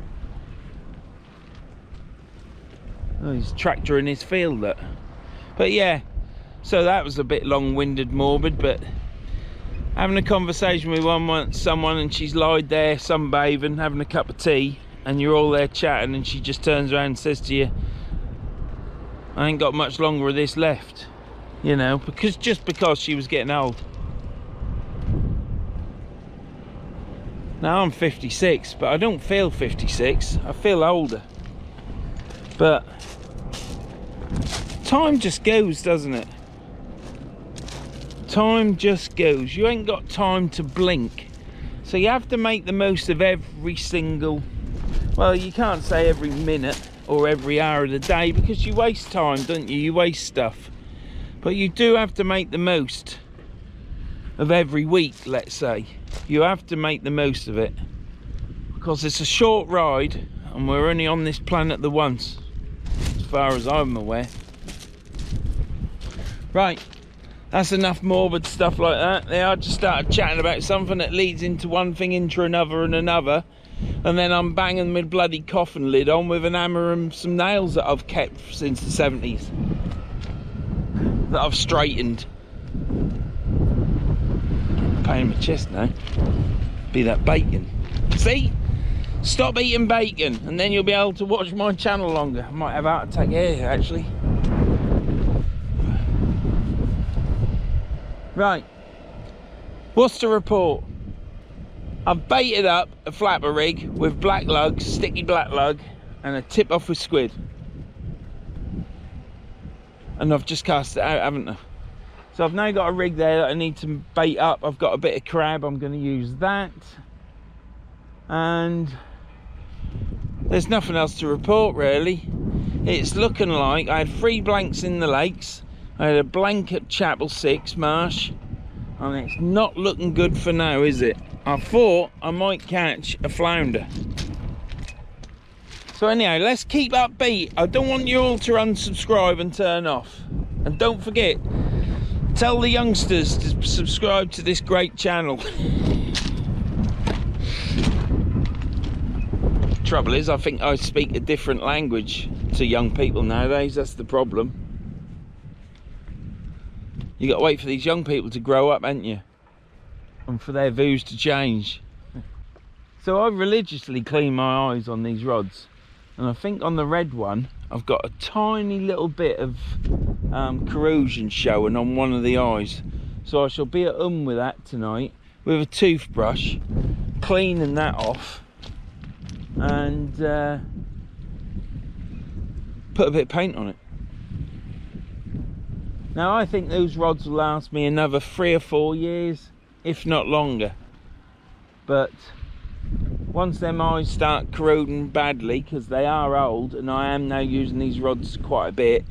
Oh, he's tractoring his field, look. But yeah, so that was a bit long-winded, morbid, but having a conversation with someone and she's lied there sunbathing, having a cup of tea, and you're all there chatting, and she just turns around and says to you, I ain't got much longer of this left, you know, because she was getting old. Now I'm 56, but I don't feel 56. I feel older. But time just goes, doesn't it? Time just goes. You ain't got time to blink. So you have to make the most of every single, well, you can't say every minute or every hour of the day, because you waste time, don't you? You waste stuff. But you do have to make the most of every week, let's say. You have to make the most of it, because it's a short ride and we're only on this planet the once, as far as I'm aware. Right, that's enough morbid stuff like that. I just started chatting about something that leads into one thing, into another and another, and then I'm banging my bloody coffin lid on with an hammer and some nails that I've kept since the 70s, that I've straightened. Pain in my chest now. Be that bacon. See? Stop eating bacon and then you'll be able to watch my channel longer. I might have a heart attack here actually. Right. What's the report? I've baited up a flapper rig with black lug, sticky black lug, and a tip off with squid. And I've just cast it out, haven't I? So I've now got a rig there that I need to bait up. I've got a bit of crab, I'm going to use that. And there's nothing else to report really. It's looking like I had 3 blanks in the lakes, I had a blank at Chapel 6 Marsh, and it's not looking good for now, is it? I thought I might catch a flounder. So anyhow, let's keep upbeat. I don't want you all to unsubscribe and turn off. And don't forget, tell the youngsters to subscribe to this great channel. Trouble is, I think I speak a different language to young people nowadays. That's the problem. You got to wait for these young people to grow up, ain't you? And for their views to change. So I religiously clean my eyes on these rods. And I think on the red one, I've got a tiny little bit of corrosion showing on one of the eyes. So I shall be at with that tonight with a toothbrush, cleaning that off, and put a bit of paint on it. Now I think those rods will last me another 3 or 4 years, if not longer. But once them eyes start corroding badly, because they are old and I am now using these rods quite a bit,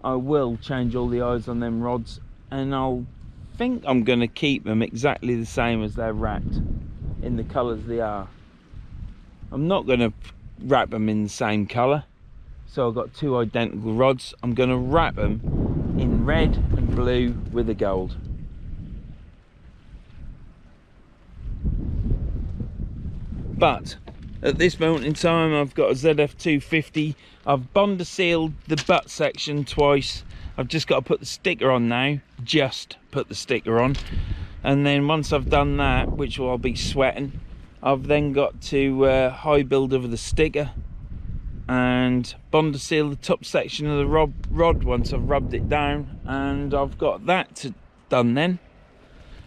I will change all the eyes on them rods, and I'll think I'm going to keep them exactly the same as they're wrapped in the colours they are. I'm not going to wrap them in the same colour, so I've got 2 identical rods. I'm going to wrap them in red and blue with the gold. But at this moment in time, I've got a ZF 250. I've Bonder sealed the butt section twice. I've just got to put the sticker on now. Just put the sticker on. And then once I've done that, which I'll be sweating, I've then got to high build over the sticker and Bonder seal the top section of the rod once I've rubbed it down. And I've got that done then.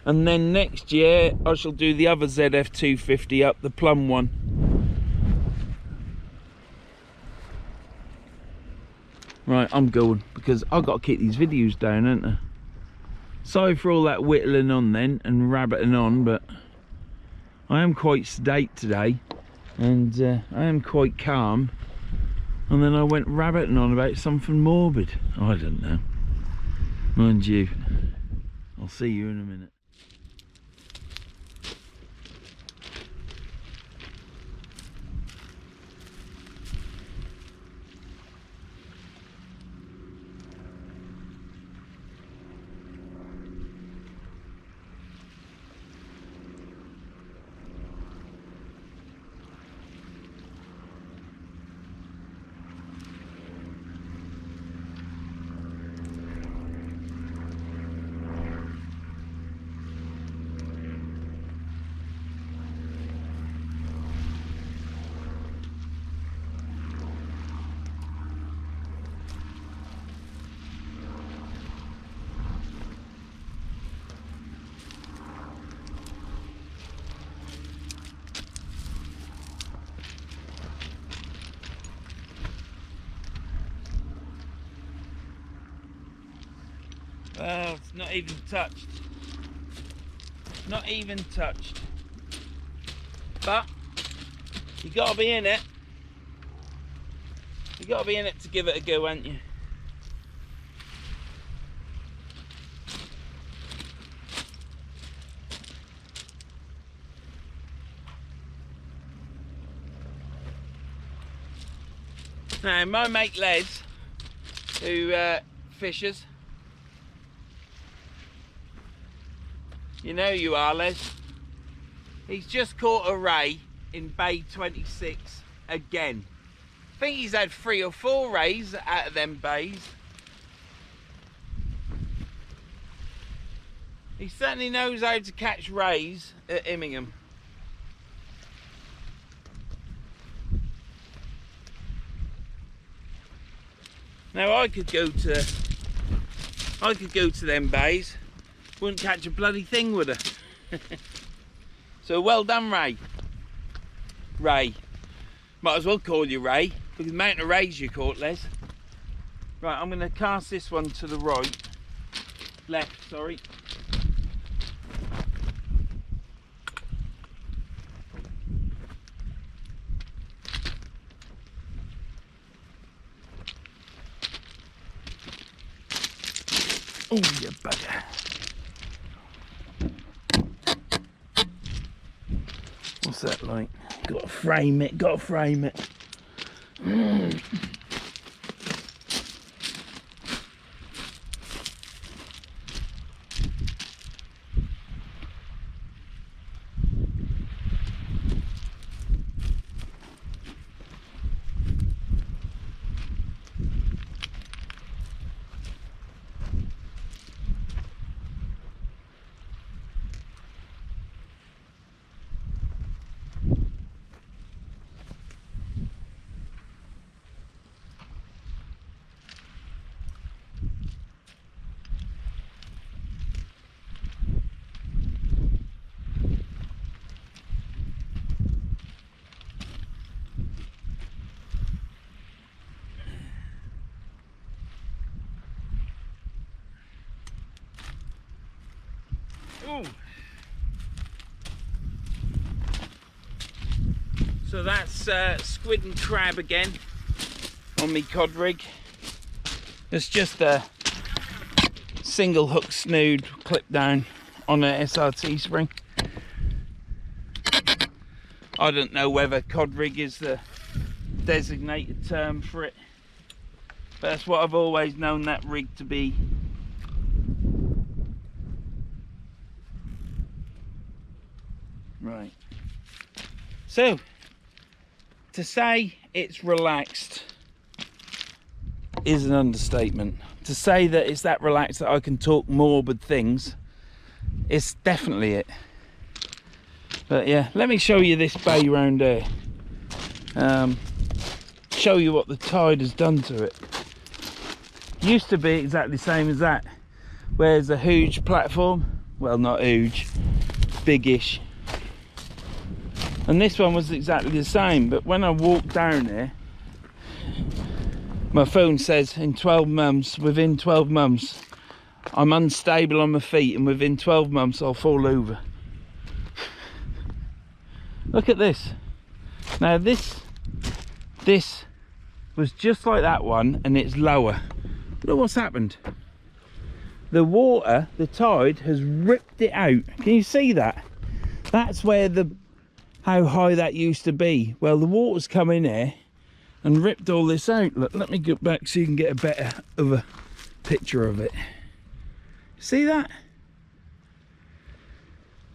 And then next year I shall do the other ZF 250 up, the plum one. Right, I'm going because I've got to keep these videos down, haven't I? Sorry for all that whittling on then and rabbiting on, but I am quite sedate today and I am quite calm. And then I went rabbiting on about something morbid. I don't know. Mind you, I'll see you in a minute. Well, it's not even touched. Not even touched. But you gotta be in it. You gotta be in it to give it a go, ain't you? Now, my mate Les, who fishes, you know you are, Les. He's just caught a ray in Bay 26 again. I think he's had 3 or 4 rays out of them bays. He certainly knows how to catch rays at Immingham. Now I could go to them bays. Wouldn't catch a bloody thing, would I? So well done, Ray. Ray. Might as well call you Ray, because the amount of rays you caught, Les. Right, I'm going to cast this one to the right. Left, sorry. Oh, you bugger. What's that like? Gotta frame it, gotta frame it. Ooh. So that's squid and crab again on me cod rig. It's just a single hook snood clip down on an SRT spring. I don't know whether cod rig is the designated term for it, but that's what I've always known that rig to be. Right, so to say it's relaxed is an understatement. To say that it's that relaxed that I can talk morbid things, it's definitely it. But yeah, let me show you this bay round there. Show you what the tide has done to it. Used to be exactly the same as that, where there's a huge platform. Well, not huge, biggish. And this one was exactly the same, but when I walked down there, my phone says in 12 months, within 12 months, I'm unstable on my feet, and within 12 months I'll fall over. Look at this. Now this was just like that one, and it's lower. Look what's happened. The water, the tide has ripped it out. Can you see that? That's where how high that used to be. Well, the water's come in here and ripped all this out. Look, let me get back so you can get a better of a picture of it. See that?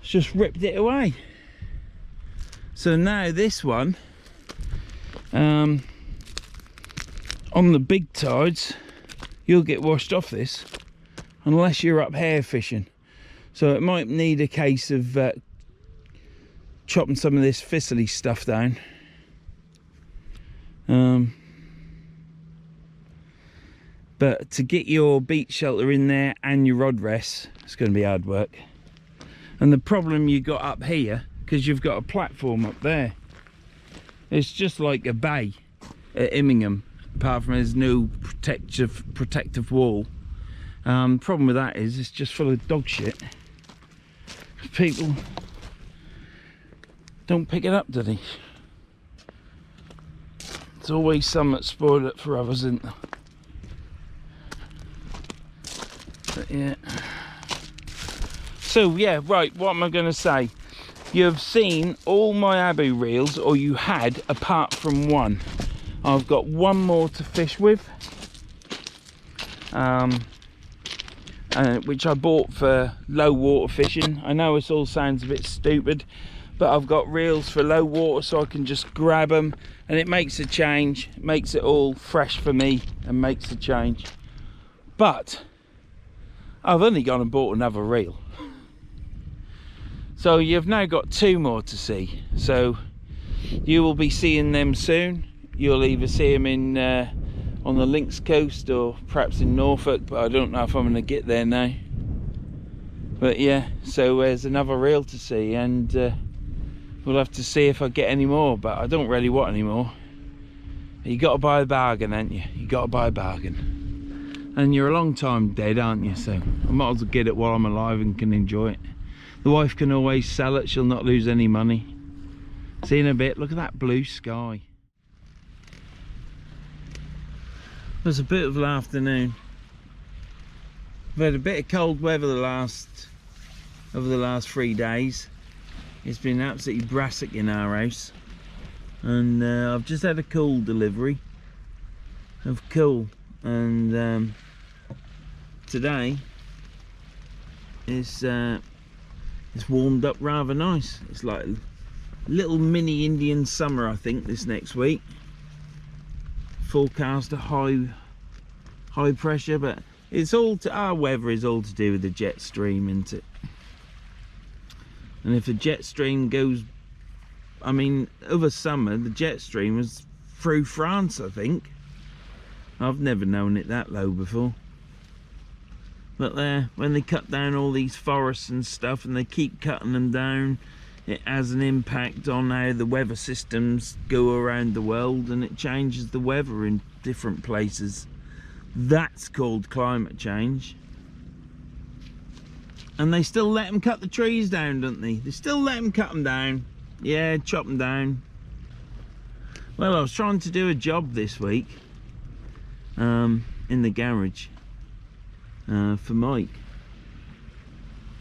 It's just ripped it away. So now this one, on the big tides, you'll get washed off this unless you're up hair fishing. So it might need a case of chopping some of this thistly stuff down. But to get your beach shelter in there and your rod rests, it's going to be hard work. And the problem you got up here, because you've got a platform up there, it's just like a bay at Immingham, apart from there's no protective wall. Problem with that is it's just full of dog shit. People don't pick it up, do they? There's always some that spoil it for others, isn't there? But yeah. So yeah, right, what am I going to say? You've seen all my Abu reels, or you had, apart from one. I've got one more to fish with, which I bought for low water fishing. I know it all sounds a bit stupid, but I've got reels for low water, so I can just grab them and it makes a change, it makes it all fresh for me and makes a change. But I've only gone and bought another reel, so you've now got two more to see. So you will be seeing them soon. You'll either see them in on the Links coast or perhaps in Norfolk, but I don't know if I'm going to get there now. But yeah, so there's another reel to see, and we'll have to see if I get any more, but I don't really want any more. You got to buy a bargain, ain't you? You got to buy a bargain. And you're a long time dead, aren't you? So I might as well get it while I'm alive and can enjoy it. The wife can always sell it, she'll not lose any money. See you in a bit. Look at that blue sky. It was a beautiful afternoon. We've had a bit of cold weather over the last 3 days. It's been absolutely brassic in our house, and I've just had a cool delivery of cool, and today it's warmed up rather nice. It's like a little mini Indian summer, I think, this next week. Forecast a high pressure, but it's all our weather is all to do with the jet stream, isn't it? And if the jet stream goes, I mean, over summer the jet stream was through France, I think. I've never known it that low before. But when they cut down all these forests and stuff, and they keep cutting them down, it has an impact on how the weather systems go around the world, and it changes the weather in different places. That's called climate change. And they still let them cut the trees down, don't they? They still let them cut them down. Yeah, chop them down. Well, I was trying to do a job this week in the garage for Mike,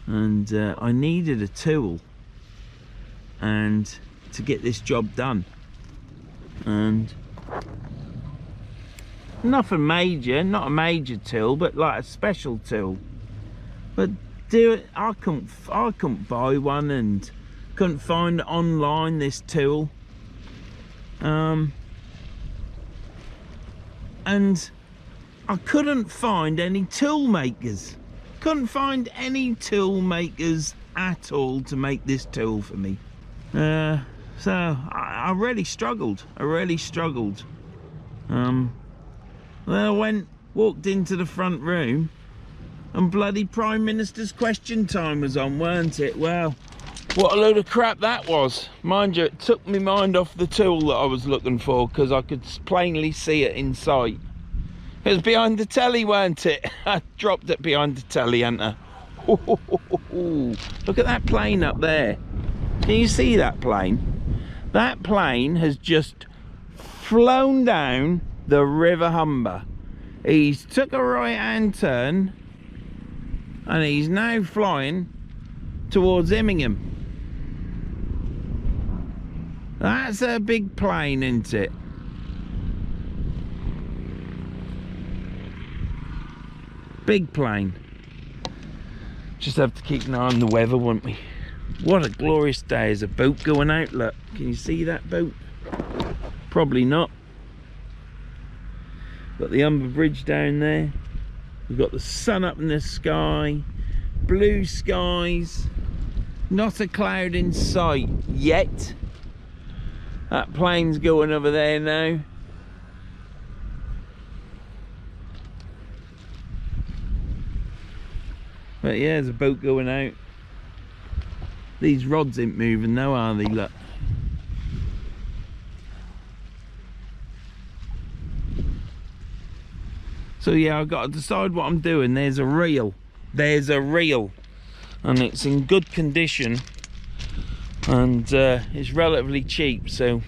and I needed a tool and to get this job done, and nothing major, not a major tool, but like a special tool. But do it, I couldn't buy one, and couldn't find online this tool, and I couldn't find any tool makers. Couldn't find any tool makers at all to make this tool for me. So I really struggled. Well, I walked into the front room, and bloody Prime Minister's question time was on, weren't it? Well, what a load of crap that was. Mind you, it took my mind off the tool that I was looking for, because I could plainly see it in sight. It was behind the telly, weren't it? I dropped it behind the telly, hadn't I? Look at that plane up there. Can you see that plane? That plane has just flown down the River Humber. He's took a right hand turn, and he's now flying towards Immingham. That's a big plane, isn't it? Big plane. Just have to keep an eye on the weather, won't we? What a glorious day. There's a boat going out, look. Can you see that boat? Probably not. Got the Humber Bridge down there. We've got the sun up in the sky, blue skies, not a cloud in sight yet. That plane's going over there now. But yeah, there's a boat going out. These rods ain't moving though, are they? Look. So yeah, I've got to decide what I'm doing. There's a reel, and it's in good condition, and it's relatively cheap, so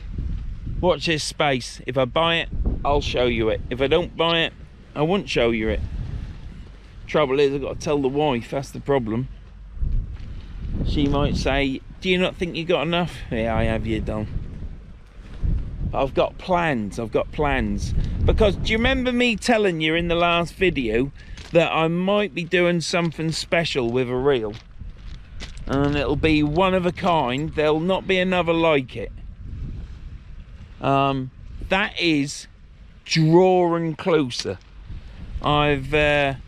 watch this space. If I buy it, I'll show you it. If I don't buy it, I won't show you it. Trouble is, I've got to tell the wife, that's the problem. She might say, do you not think you got enough? Yeah, I have, you done. I've got plans, because do you remember me telling you in the last video that I might be doing something special with a reel, and it'll be one of a kind, there'll not be another like it. That is drawing closer. I've got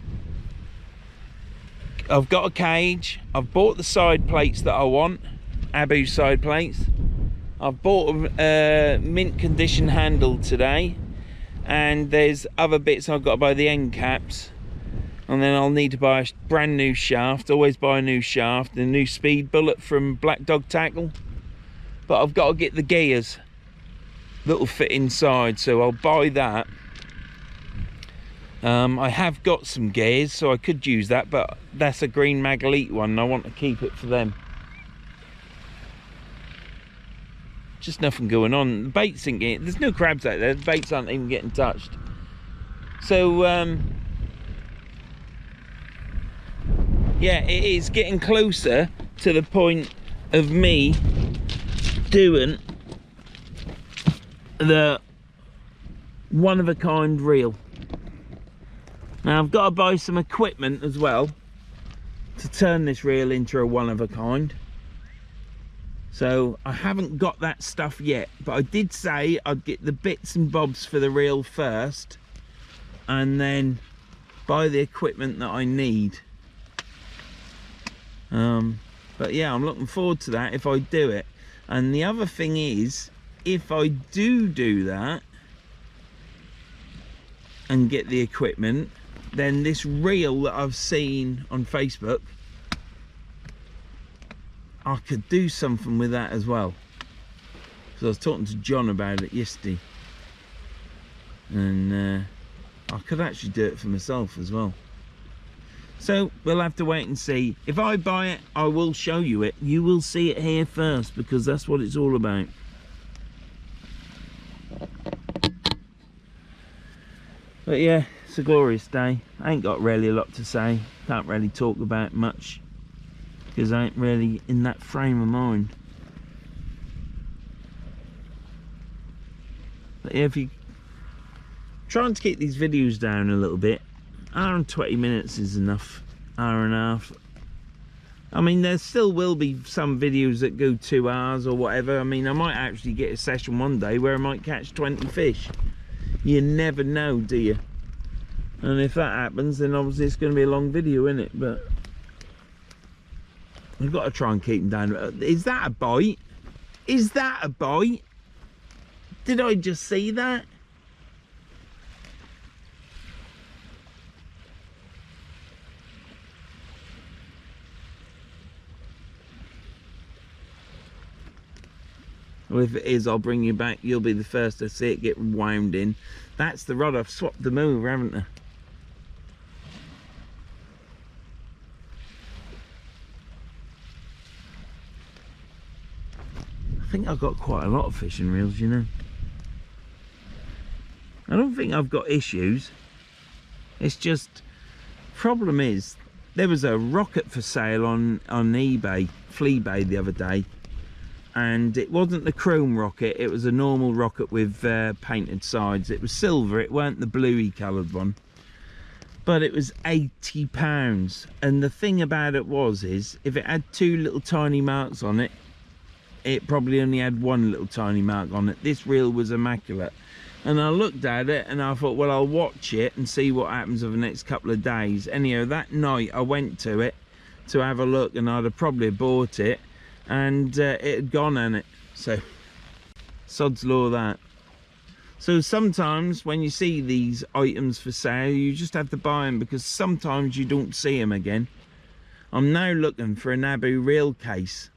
a cage, I've bought the side plates that I want, Abu side plates. I've bought a mint condition handle today, and there's other bits I've got to buy, the end caps, and then I'll need to buy a brand new shaft. Always buy a new shaft, a new speed bullet from Black Dog Tackle, but I've got to get the gears that'll fit inside, so I'll buy that. I have got some gears, so I could use that, but that's a green Magalite one, and I want to keep it for them. Just nothing going on. The baits ain't getting, there's no crabs out there, the baits aren't even getting touched. So yeah, it is getting closer to the point of me doing the one-of-a-kind reel. Now I've got to buy some equipment as well to turn this reel into a one-of-a-kind. So I haven't got that stuff yet, but I did say I'd get the bits and bobs for the reel first and then buy the equipment that I need. But yeah, I'm looking forward to that if I do it. And the other thing is, if I do that and get the equipment, then this reel that I've seen on Facebook, I could do something with that as well. So I was talking to John about it yesterday, and I could actually do it for myself as well. So we'll have to wait and see. If I buy it, I will show you it. You will see it here first, because that's what it's all about. But yeah, it's a glorious day. I ain't got really a lot to say. Can't really talk about much, because I ain't really in that frame of mind. But yeah, if you trying to keep these videos down a little bit, hour and 20 minutes is enough. Hour and a half. I mean, there still will be some videos that go 2 hours or whatever. I mean, I might actually get a session one day where I might catch 20 fish. You never know, do you? And if that happens, then obviously it's going to be a long video, isn't it? But I've got to try and keep them down. Is that a bite? Is that a bite? Did I just see that? Well, if it is, I'll bring you back. You'll be the first to see it get wound in. That's the rod. I've swapped them over, haven't I? I think I've got quite a lot of fishing reels, you know. I don't think I've got issues. It's just, problem is, there was a rocket for sale on eBay, Fleabay, the other day. And it wasn't the chrome rocket, it was a normal rocket with painted sides. It was silver, it weren't the bluey coloured one. But it was £80. And the thing about it is, if it had 2 little tiny marks on it, it probably only had 1 little tiny mark on it. This reel was immaculate. And I looked at it and I thought, well, I'll watch it and see what happens over the next couple of days. Anyhow, that night I went to it to have a look, and I'd have probably bought it, and it had gone on it. So sod's law that. So sometimes when you see these items for sale, you just have to buy them, because sometimes you don't see them again. I'm now looking for an Abu reel case,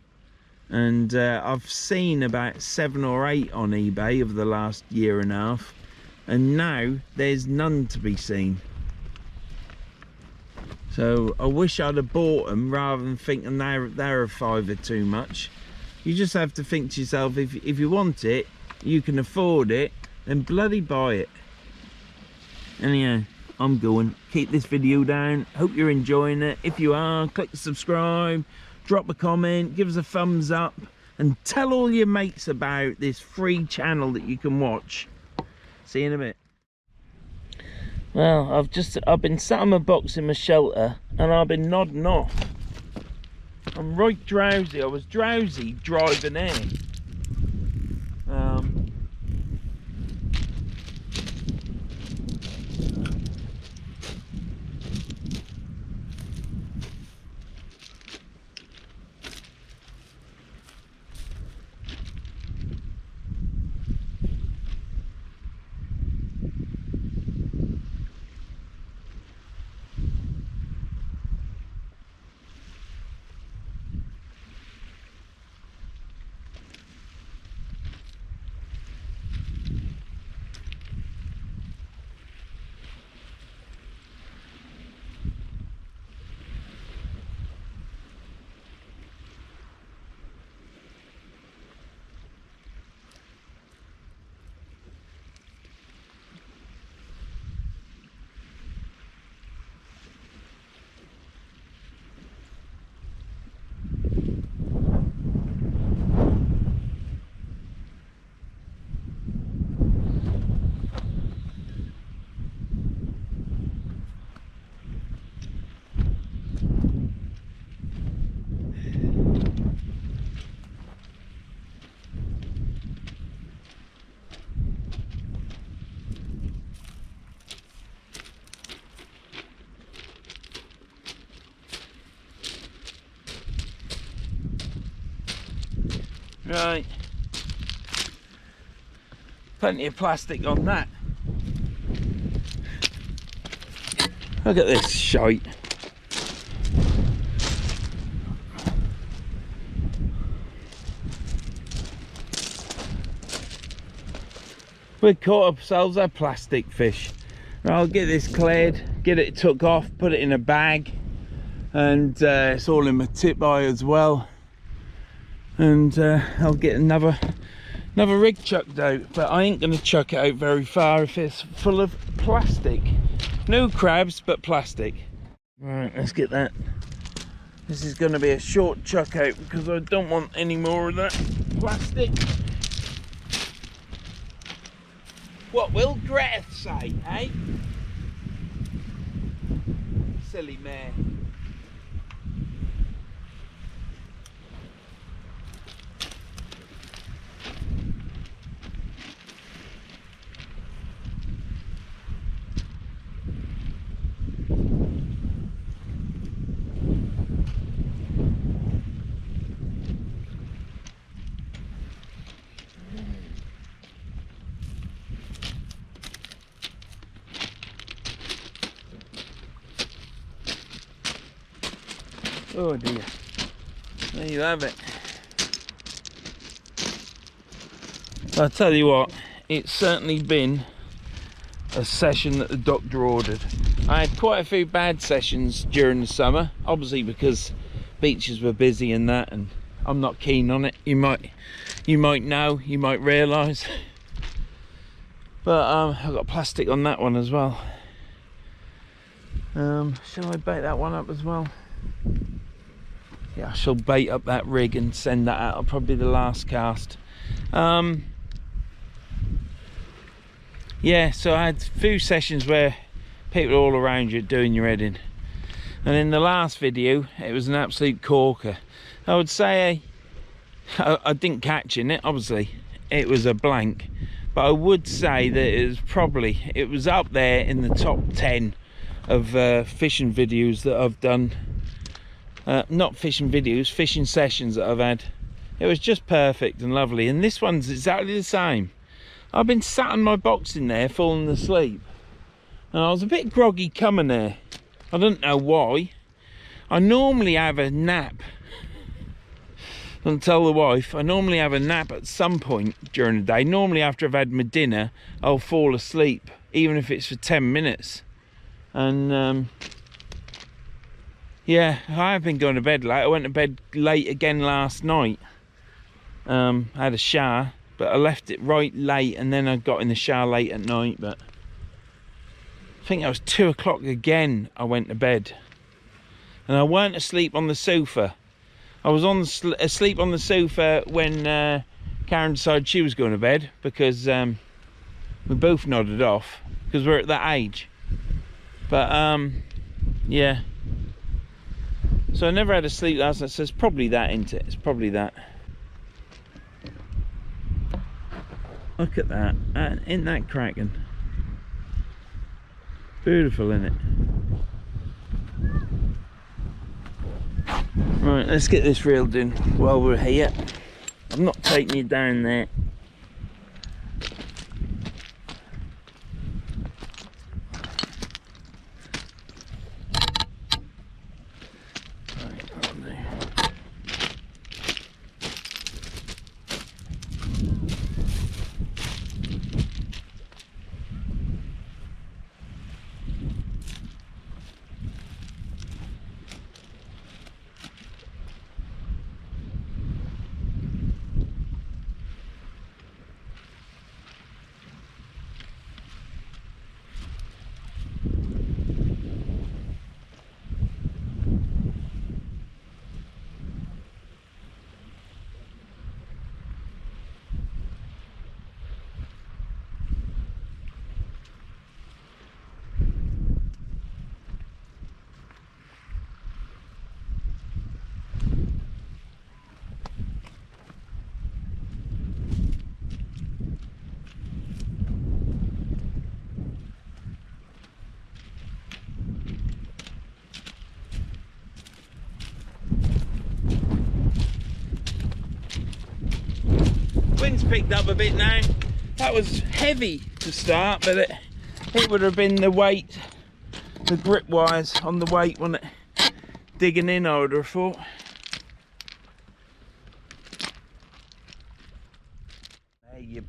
and I've seen about 7 or 8 on eBay over the last year and a half, and now there's none to be seen. So I wish I'd have bought them rather than thinking they're a fiver too much. You just have to think to yourself, if you want it, you can afford it, then bloody buy it. Anyhow, I'm going. Keep this video down. Hope you're enjoying it. If you are, click subscribe, drop a comment, give us a thumbs up, and tell all your mates about this free channel that you can watch. See you in a bit. Well, I've been sat on my box in my shelter and I've been nodding off. I'm right drowsy. I was drowsy driving in. Right. Plenty of plastic on that. Look at this shite. We caught ourselves a plastic fish. Right, I'll get this cleared, get it took off, put it in a bag, and it's all in my tip eye as well. And I'll get another rig chucked out, but I ain't gonna chuck it out very far if it's full of plastic. No crabs, but plastic. Right, let's get that. This is gonna be a short chuck out because I don't want any more of that plastic. What will Greth say, eh? Silly mare. Oh dear. There you have it. I'll tell you what, it's certainly been a session that the doctor ordered. I had quite a few bad sessions during the summer, obviously because beaches were busy and that, and I'm not keen on it. You might know, you might realise. But I've got plastic on that one as well. Shall I bait that one up as well? Yeah, I shall bait up that rig and send that out. It'll probably be the last cast. Yeah, so I had a few sessions where people all around you doing your head in. And in the last video, it was an absolute corker. I would say I didn't catch in it, obviously. It was a blank. But I would say that it was up there in the top 10 of fishing videos that I've done. Not fishing videos, fishing sessions that I've had. It was just perfect and lovely, and this one's exactly the same. I've been sat on my box in there falling asleep, and I was a bit groggy coming there. I don't know why. I normally have a nap. Don't tell the wife. I normally have a nap at some point during the day. Normally after I've had my dinner, I'll fall asleep, even if it's for 10 minutes. And yeah, I have been going to bed late. I went to bed late again last night. I had a shower, but I left it right late, and then I got in the shower late at night. But I think it was 2 o'clock again I went to bed. And I weren't asleep on the sofa. I was asleep on the sofa when Karen decided she was going to bed, because we both nodded off, because we're at that age. But yeah. So I never had a sleep last night, so it's probably that, isn't it? It's probably that. Look at that. Isn't that cracking? Beautiful, isn't it? Right, let's get this reeled in while we're here. I'm not taking you down there. picked up a bit now. That was heavy to start, but it would have been the weight, the grip wires on the weight, wasn't it? Digging in, I would have thought. There you.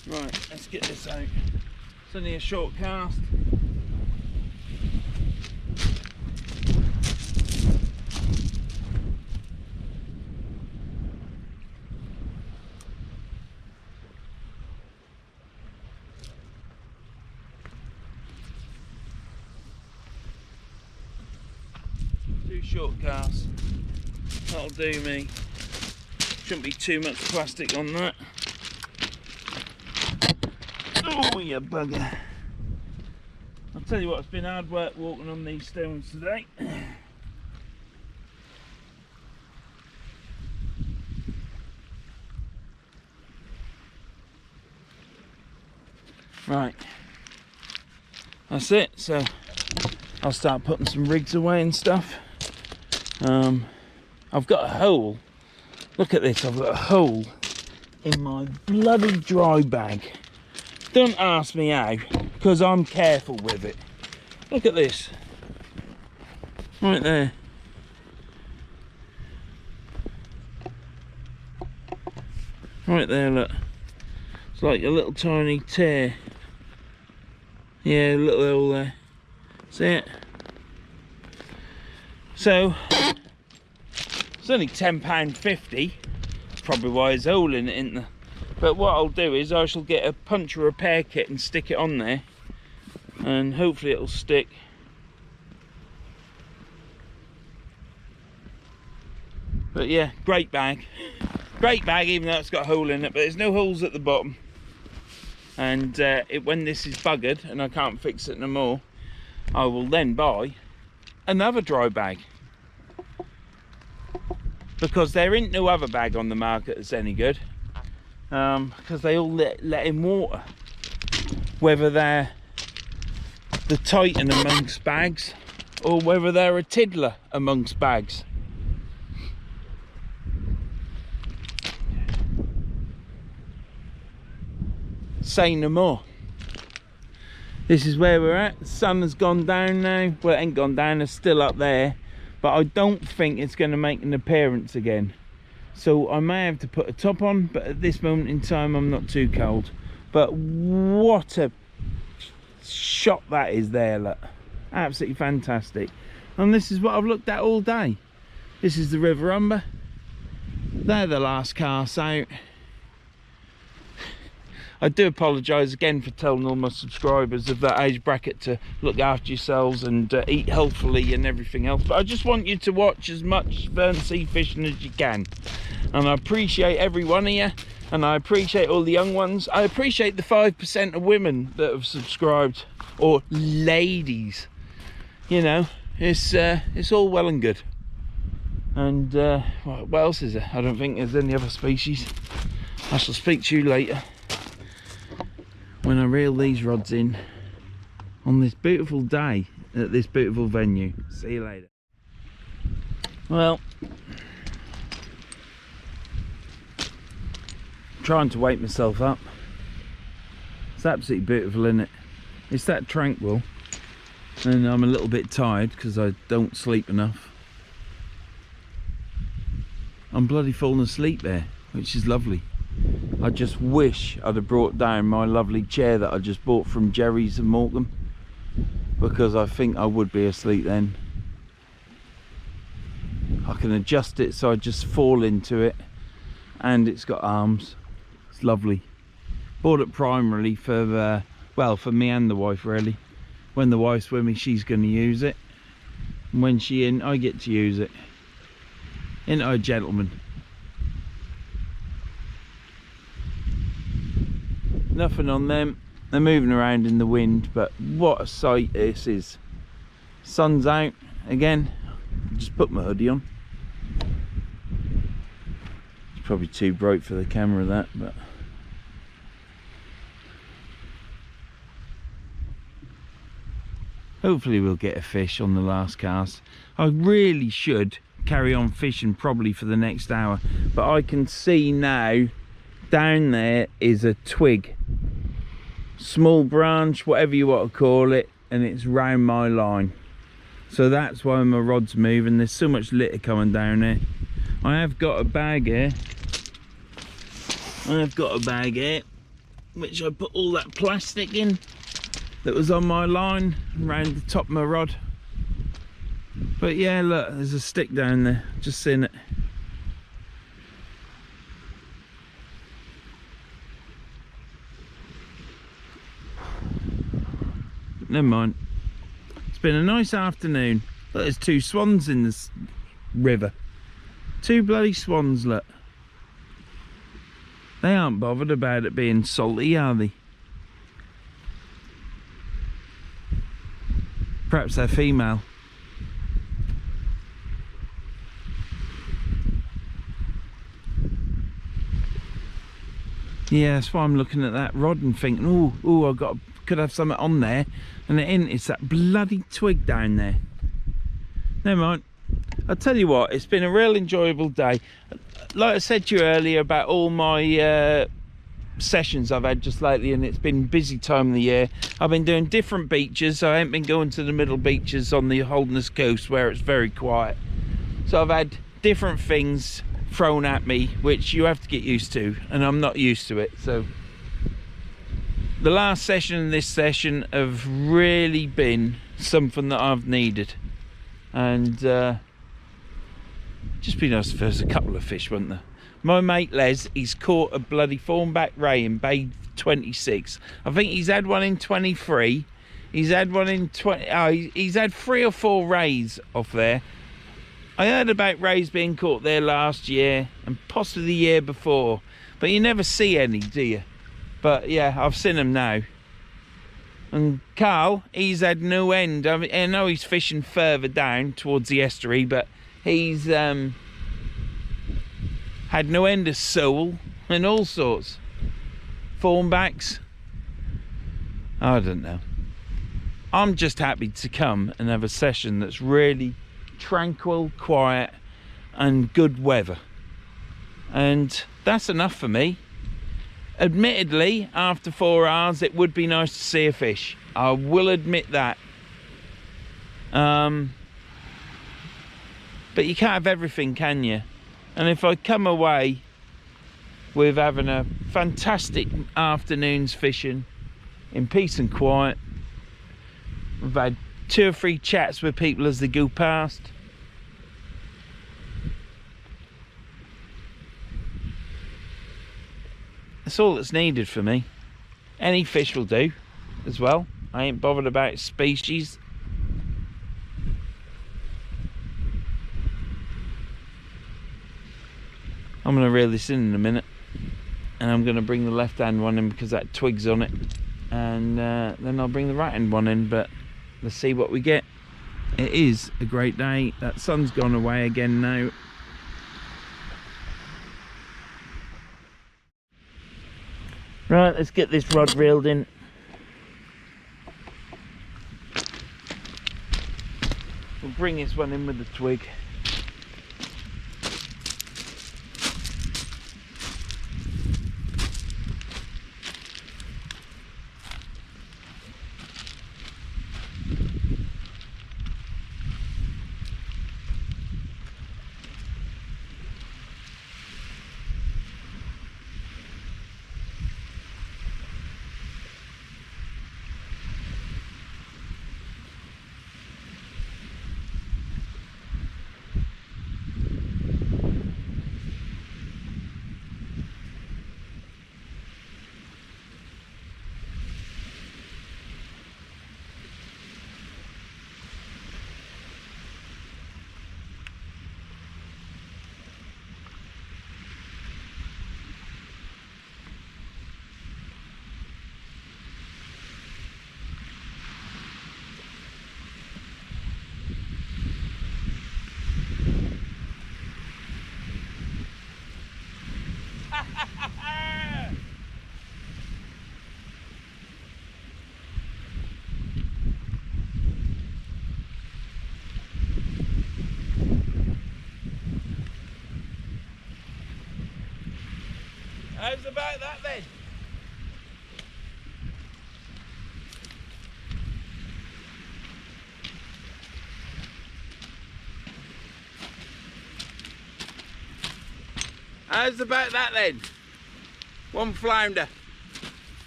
Right, let's get this out. It's only a short cast. Two short casts. That'll do me. Shouldn't be too much plastic on that. Oh, you bugger. I'll tell you what, it's been hard work walking on these stones today. Right, that's it. So I'll start putting some rigs away and stuff. I've got a hole. Look at this, I've got a hole in my bloody dry bag. Don't ask me how, because I'm careful with it. Look at this. Right there. Right there, look. It's like a little tiny tear. Yeah, a little hole there. See it? So, it's only £10.50. That's probably why there's a hole in it, isn't there? But what I'll do is I shall get a puncture repair kit and stick it on there, and hopefully it'll stick. But yeah, great bag even though it's got a hole in it, but there's no holes at the bottom. And when this is buggered and I can't fix it no more, I will then buy another dry bag, because there ain't no other bag on the market that's any good. Because they all let in water, whether they're the Titan amongst bags or whether they're a Tiddler amongst bags. Say no more. This is where we're at. The sun has gone down now. Well, it ain't gone down, it's still up there, but I don't think it's going to make an appearance again. So I may have to put a top on, but at this moment in time I'm not too cold. But what a shot that is there, look. Absolutely fantastic. And this is what I've looked at all day. This is the River Humber. They're the last casts out. I do apologise again for telling all my subscribers of that age bracket to look after yourselves and eat healthily and everything else, but I just want you to watch as much Verns sea fishing as you can. And I appreciate every one of you, and I appreciate all the young ones. I appreciate the 5% of women that have subscribed, or ladies. You know, it's all well and good. And what else is there? I don't think there's any other species. I shall speak to you later when I reel these rods in on this beautiful day at this beautiful venue. See you later. Well, trying to wake myself up. It's absolutely beautiful, isn't it? It's that tranquil, and I'm a little bit tired because I don't sleep enough. I'm bloody falling asleep there, which is lovely. I just wish I'd have brought down my lovely chair that I just bought from Jerry's and Morecambe, because I think I would be asleep then. I can adjust it so I just fall into it, and it's got arms. It's lovely. Bought it primarily for, well, for me and the wife really. When the wife's with me, she's going to use it. And when she in, I get to use it. Ain't I a gentleman? Nothing on them. They're moving around in the wind, but what a sight this is. Sun's out again. Just put my hoodie on. It's probably too bright for the camera, that, but hopefully we'll get a fish on the last cast. I really should carry on fishing probably for the next hour, but I can see now down there is a twig, small branch, whatever you want to call it, and it's round my line. So that's why my rod's moving. There's so much litter coming down there. I have got a bag here. Which I put all that plastic in that was on my line around the top of my rod. But yeah, look, there's a stick down there, just seen it. Never mind. It's been a nice afternoon. Look, there's 2 swans in this river. 2 bloody swans, look. They aren't bothered about it being salty, are they? Perhaps they're female. Yeah, that's why I'm looking at that rod and thinking, oh, could have something on there, and it ain't. It's that bloody twig down there. Never mind. I'll tell you what, it's been a real enjoyable day. Like I said to you earlier about all my sessions I've had just lately, and it's been busy time of the year. I've been doing different beaches. I ain't been going to the middle beaches on the Holderness coast where it's very quiet. So I've had different things thrown at me which you have to get used to, and I'm not used to it. So the last session and this session have really been something that I've needed, and just be nice if there's a couple of fish, wouldn't there? My mate Les, he's caught a bloody thornback ray in Bay 26. I think he's had one in 23. He's had one in 20. He's had 3 or 4 rays off there. I heard about rays being caught there last year and possibly the year before, but you never see any, do you? But yeah, I've seen them now. And Carl, he's had no end. I mean, I know he's fishing further down towards the estuary, but he's had no end of sole and all sorts. Thornbacks. I don't know. I'm just happy to come and have a session that's really tranquil, quiet and good weather. And that's enough for me. Admittedly, after 4 hours, it would be nice to see a fish. I will admit that. But you can't have everything, can you? And if I come away with having a fantastic afternoon's fishing in peace and quiet, I've had 2 or 3 chats with people as they go past, that's all that's needed for me. Any fish will do as well. I ain't bothered about species. I'm going to reel this in a minute, and I'm going to bring the left hand one in because that twig's on it, and then I'll bring the right hand one in, but let's see what we get. It is a great day. That sun's gone away again now. Right, let's get this rod reeled in. We'll bring this one in with the twig. How's about that then? How's about that then? One flounder.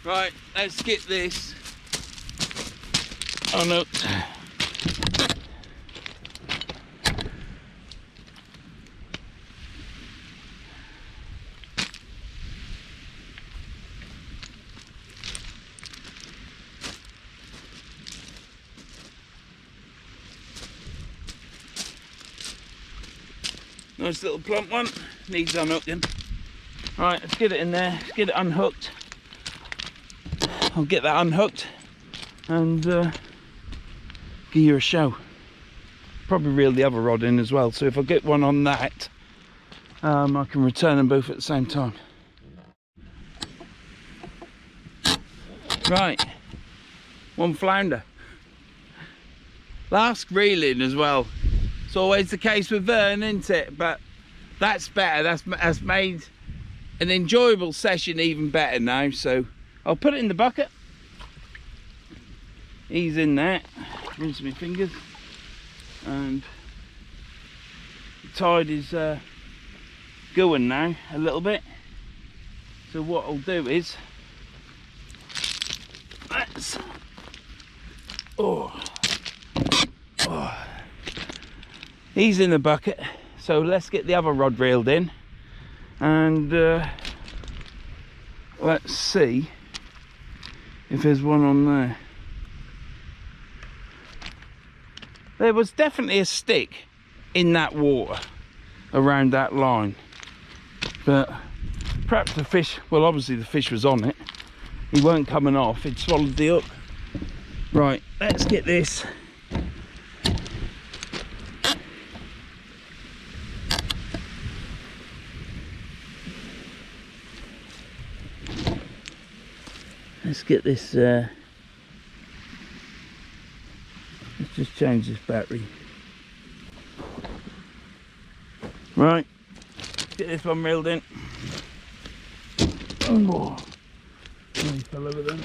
Right, let's get this unhooked. Nice little plump one, needs unhooking. Right, let's get it in there, let's get it unhooked. I'll get that unhooked and give you a show. Probably reel the other rod in as well, so if I get one on that, I can return them both at the same time. Right, one flounder. Last reeling as well. It's always the case with Vern, isn't it? But that's better. That's made an enjoyable session even better now. So I'll put it in the bucket. He's in there. Rinse my fingers. And the tide is going now a little bit. So what I'll do is let's he's in the bucket, so let's get the other rod reeled in and let's see if there's one on there. There was definitely a stick in that water around that line, but perhaps the fish, well obviously the fish was on it, he weren't coming off, he'd swallowed the hook. Right, let's get this let's just change this battery. Right, get this one reeled in. Oh, he fell over there.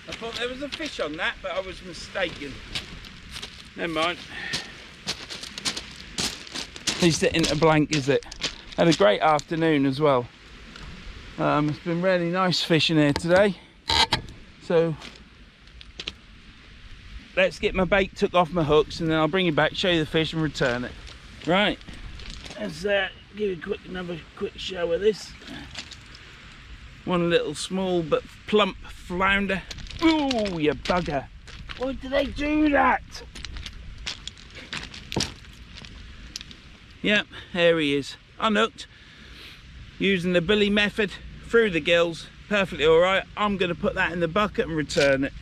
I thought there was a fish on that, but I was mistaken. Never mind. At least it isn't a blank, is it? Had a great afternoon as well. It's been really nice fishing here today. So let's get my bait took off my hooks and then I'll bring you back, show you the fish and return it. Right, let's give you another quick show of this. One little small but plump flounder. Ooh, you bugger. Why do they do that? Yep, there he is. Unhooked. Using the billy method through the gills. Perfectly alright. I'm going to put that in the bucket and return it.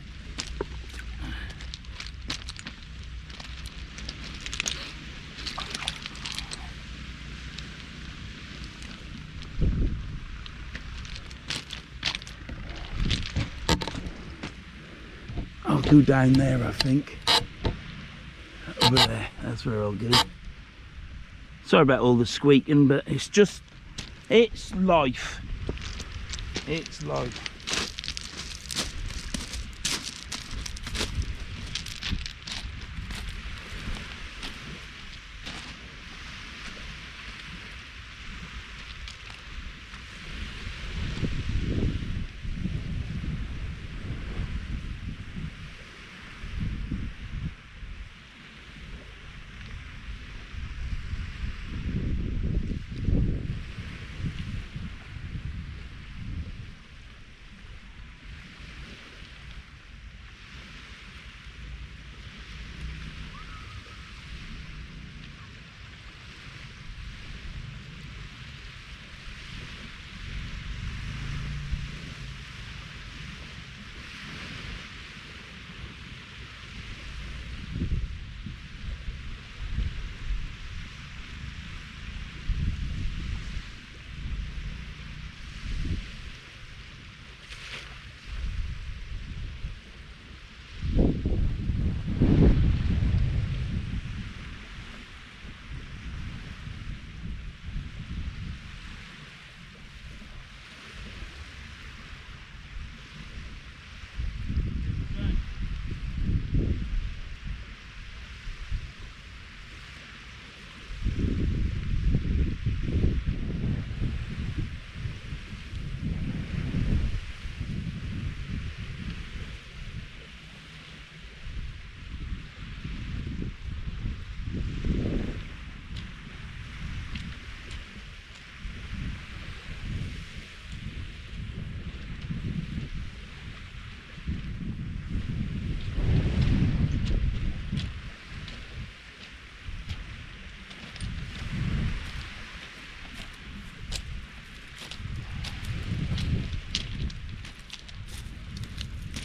go down there, I think. Over there, that's where I'll go. Sorry about all the squeaking, but it's life. It's life.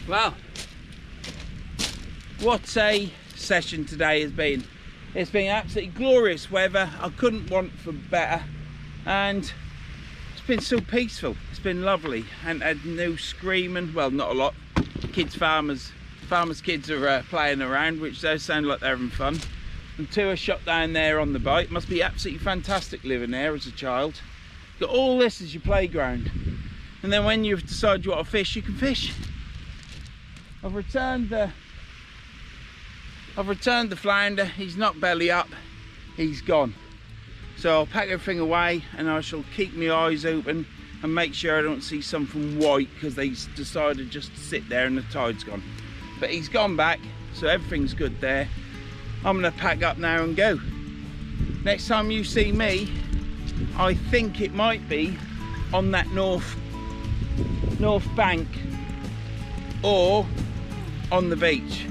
Well, what a session today has been. It's been absolutely glorious weather. I couldn't want for better, and it's been so peaceful. It's been lovely, and had no screaming. Well, not a lot. Farmers kids are playing around, which does sound like they're having fun. And two are shot down there on the bike. Must be absolutely fantastic living there as a child. Got all this as your playground, and then when you decide you want to fish, you can fish. I've returned the flounder. He's not belly up, he's gone. So I'll pack everything away, and I shall keep my eyes open and make sure I don't see something white, because they decided just to sit there and the tide's gone. But he's gone back, so everything's good there. I'm gonna pack up now and go. Next time you see me, I think it might be on that north bank, or on the beach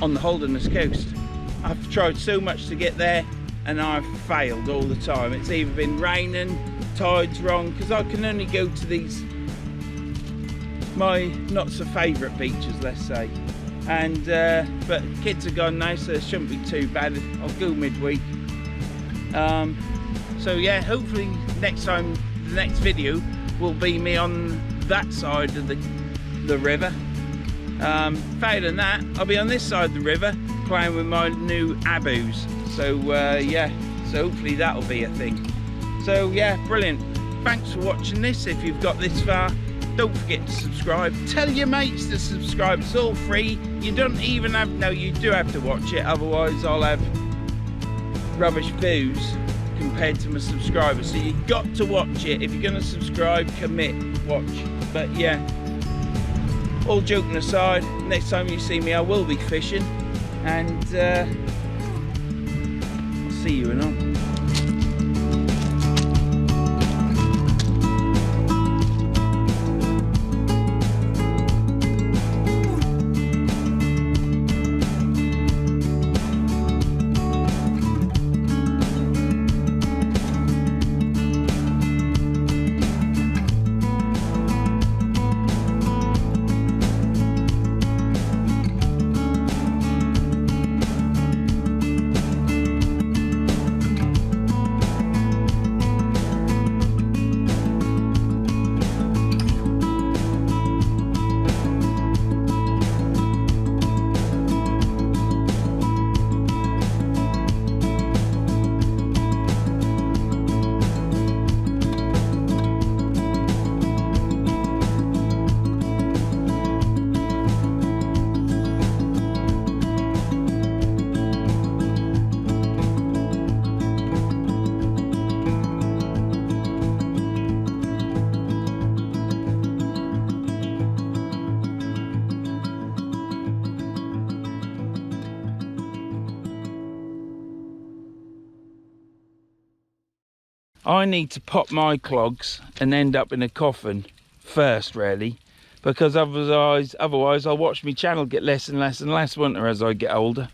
on the Holderness coast. I've tried so much to get there, and I've failed all the time. It's either been raining, tide's wrong, because I can only go to these, my not so favourite beaches, let's say. And but kids are gone now, so it shouldn't be too bad. I'll go midweek. So yeah, hopefully next time, the next video will be me on that side of the river. Failing that, I'll be on this side of the river playing with my new abus. So yeah, so hopefully that'll be a thing. So yeah, brilliant. Thanks for watching this. If you've got this far, don't forget to subscribe. Tell your mates to subscribe. It's all free. You don't even have, no, you do have to watch it, otherwise I'll have rubbish views compared to my subscribers. So you've got to watch it. If you're going to subscribe, commit, watch. But yeah, all joking aside, next time you see me I will be fishing, and I'll see you in on. I need to pop my clogs and end up in a coffin first, really, because otherwise I'll watch my channel get less and less and less, won't there, as I get older.